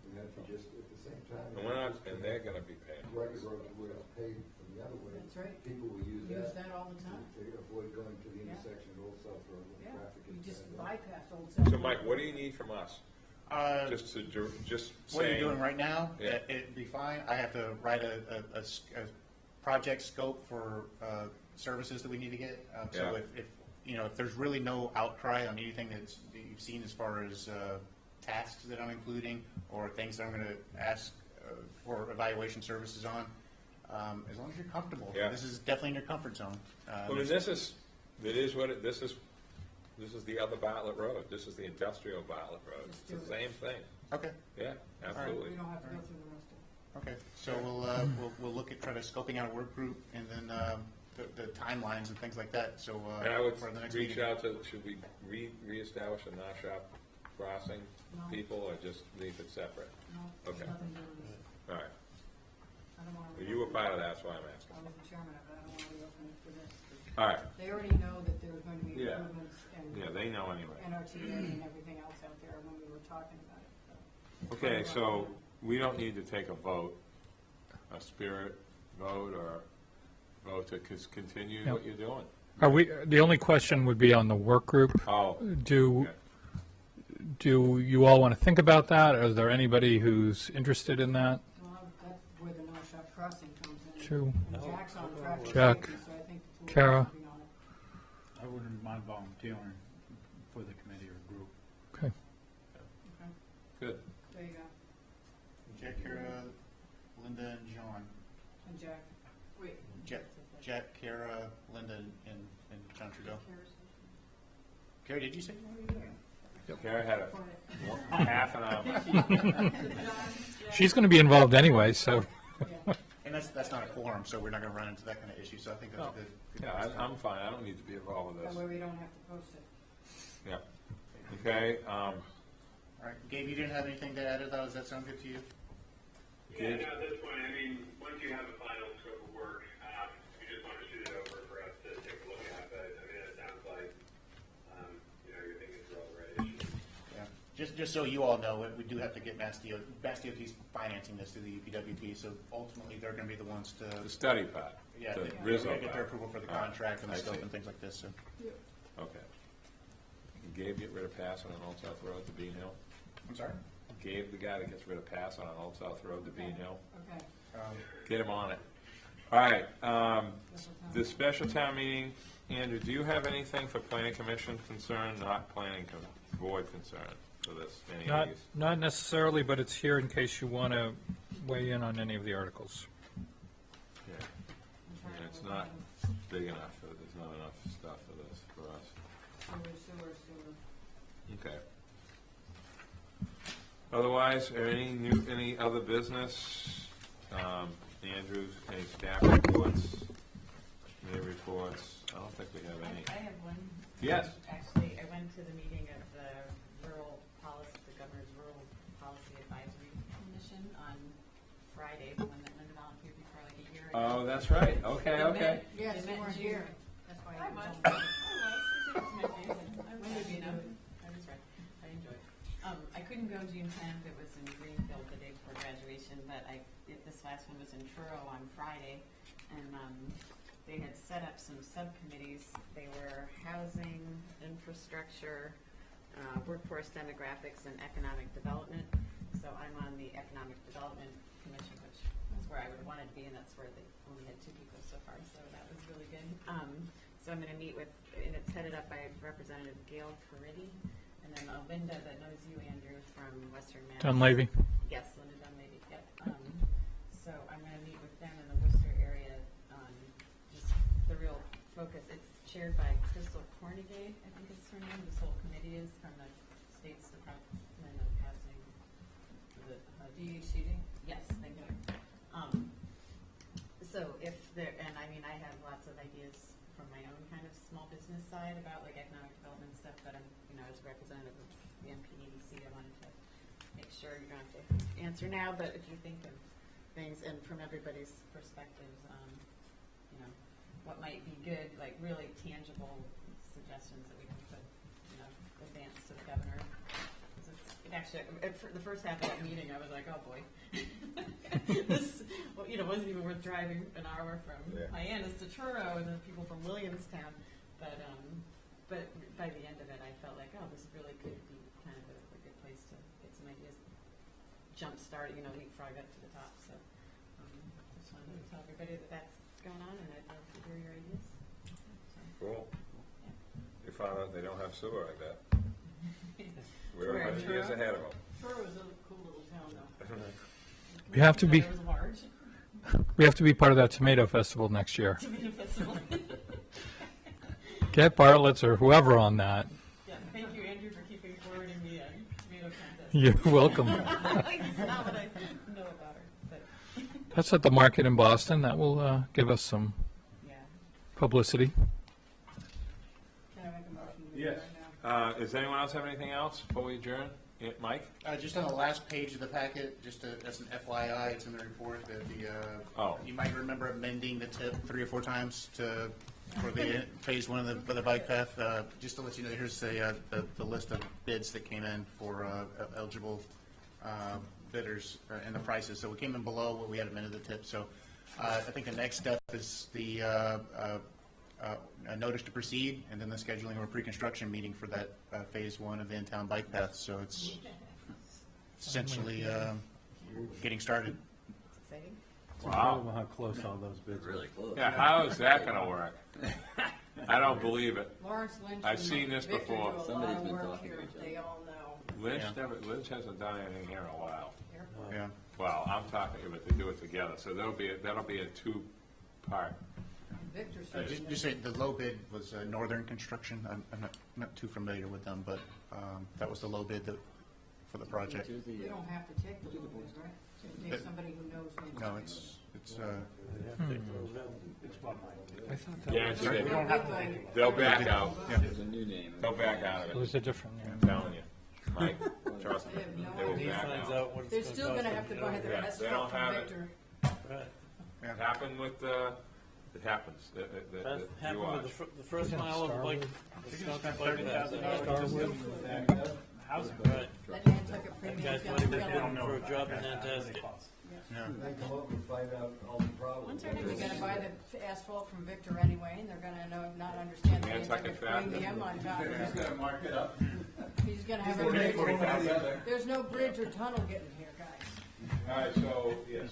And then if you just, at the same time. And we're not, and they're gonna be paying. Record road where it's paved from the other way. That's right. People will use Use that. that all the time. To avoid going to the Yeah. intersection of Old South Road when Yeah, traffic you is just bad. bypass Old South. So Mike, what do you need from us? Just What saying. you're doing right now, Yeah. it'd be fine. I have to write a project scope for services that we need to get. So Yeah. if there's really no outcry on anything that you've seen as far as tasks that I'm including or things that I'm going to ask for evaluation services on, as long as you're comfortable. Yeah. This is definitely in your comfort zone. I mean, this is the other Bartlett Road, this is the industrial Bartlett Road, Just it's do the it. same thing, Okay. yeah, absolutely. We don't have to go through the rest of it. Okay, so we'll look at trying to scoping out a work group and then the timelines and things like that, so. And I would for the next reach meeting. out to, should we reestablish a North Crossing No. people, or just leave it separate? No, there's Okay. nothing doing this. All right, I don't want to. well, you were part of that, that's why I'm asking. I was the chairman of it, I don't want to reopen it for this. All right, They already know that there's going to be Yeah. improvements and yeah, they know anyway. NRTA and everything else out there when we were talking about it. So. Okay, so we don't need to take a vote, a spirit vote, or vote to continue Yep. what you're doing. The only question would be on the work group. Oh, Do, okay. do you all want to think about that? Is there anybody who's interested in that? Well, that's where the North Shore Crossing comes in. True. And Jack's on traffic Jack, safety, so I think the two of Kara. us will be on it. I wouldn't mind volunteering for the committee or group. Okay. Okay, Good. there you go. Jack, Kara, Linda, and John. And Jack. Wait. Jack, Kara, Linda, and John Trudeau. Kara, did you say you wanted to be there? Kara had a half an hour. She's going to be involved anyway, so. And that's not a quorum, so we're not going to run into that kind of issue, so I think that's a good. Yeah, I'm fine, I don't need to be involved with That this. way we don't have to post it. Yeah. Okay, All right, Gabe, you didn't have anything to add to that? Does that sound good to you? Gabe? Yeah, no, at this point, I mean, once you have a final scope of work, you just want to shoot it over for us to take a look at, but, I mean, it sounds like, you're thinking through all the right issues. Yeah. Just so you all know, we do have to get Mass DOT's financing this through the UPWP, so ultimately they're going to be the ones to. The study part. Yeah, the they Rizzo gotta get their part. approval for the All right, contract and the I scope see. and things like this, so. Okay. Gabe get rid of passing on Old South Road to Bean Hill? I'm sorry? Gabe, the guy that gets rid of passing on Old South Road to Bean Hill? Okay. Get him on it. All right, the special town meeting, Andrew, do you have anything for planning commission concern, not planning board concern for this, any of these? Not necessarily, but it's here in case you want to weigh in on any of the articles. Yeah. Yeah, it's not big enough, there's not enough stuff for this, for us. Sewer. Okay. Otherwise, any other business? Andrews, any staff reports? Any reports? I don't think we have any. I have one. Yes. Actually, I went to the meeting of the the Governor's Rural Policy Advisory Commission on Friday, the one that Linda volunteered before like a year ago. Oh, that's right, okay. Yes, They you met weren't June. here. That's why Hi, you Mike. don't. When did you know? I was right. I enjoyed it. I couldn't go June 10th. It was in Greenfield the day before graduation, but this last one was in Truro on Friday, and they had set up some subcommittees. They were housing, infrastructure, workforce demographics, and economic development. So I'm on the Economic Development Commission, which where I would have wanted to be, and that's where they only had 2 people so far, so that was really good. So I'm gonna meet with, and it's headed up by Representative Gail Caridi, and then Linda, that knows you, Andrew, from Western Mass. Dunleavy. Yes, Linda Dunleavy, yep. So I'm gonna meet with them in the Worcester area on just the real focus. It's chaired by Crystal Cornegay, I think is her name. This whole committee is from the State's Department of Housing. DHCD? Yes, thank you. So if there, and I mean, I have lots of ideas from my own kind of small business side about like economic development stuff, but I'm, as a representative of the MPEDC, I wanted to make sure you don't have to answer now, but if you think of things, and from everybody's perspectives, what might be good, like really tangible suggestions that we can put, advance to the governor. Actually, the first half of that meeting, I was like, oh boy, this, wasn't even worth driving an hour from Hyannis to Truro and the people from Williamstown. But by the end of it, I felt like, oh, this really could be kind of a good place to get some ideas, jump start, leapfrog up to the top. So just wanted to tell everybody that that's going on, and I'd love to hear your ideas. So, Cool. yeah. You found out they don't have sewer, I bet. We're Where, 100 years Truro? ahead of them. Truro was a cool little town, though. We have to be, It was large. we have to be part of that tomato festival next year. Tomato festival. Get Bartlett's or whoever on that. Yeah, thank you, Andrew, for keeping forwarding the tomato contest. You're welcome. It's not what I know about her, but That's at the market in Boston. That will give us some yeah. publicity. Can I make a motion to Yes. adjourn now? Does anyone else have anything else before we adjourn? Yeah, Mike? Just on the last page of the packet, just as an FYI, it's in the report that you might remember amending the tip 3 or 4 times for the phase 1 of the bike path. Just to let you know, here's the list of bids that came in for eligible bidders and the prices. So we came in below what we had amended the tip. So I think the next step is the a notice to proceed, and then the scheduling of a pre-construction meeting for that phase 1 of the in-town bike path. So it's essentially getting started. Exciting. It's incredible how close all those bids are. Really close. Yeah, how is that going to work? I don't believe it. Lawrence Lynch. I've and seen this Victor before. do a lot Somebody's of been work talking to here. each other. They all know. Lynch hasn't done anything here in a while. Yeah. Well, I'm talking, but they do it together. So that'll be a 2-part. Victor Just say the low bid was Northern Construction. I'm not too familiar with them, but that was the low bid for the project. Here's the, You don't have to take the little bit, right? You take somebody who knows things. No, it's I thought that Guarantee They're they- big like- they'll back out. there's a new name. They'll back out it of it. was a different name. I'm telling you. Mike, trust me. They have no They will idea. He back finds out. out what it's They're gonna still cost gonna them, have to you buy know? their Yeah, they asphalt don't from have it. Victor. Right. It happened with it happens. That You happened watch. with the first mile of the bike, the Wisconsin bike path. Housing. Right. That Nantucket That premium's guy's gonna might have be been up. looking for a job in Nantasket. yeah. They come up and find out all the problems. They're gonna buy the asphalt from Victor anyway, and they're gonna not understand the Nantucket Nantucket Fat. premium on top of He's it. gonna mark it up. He's gonna have a bridge. There's no bridge or tunnel getting here, guys. All right, so, yes,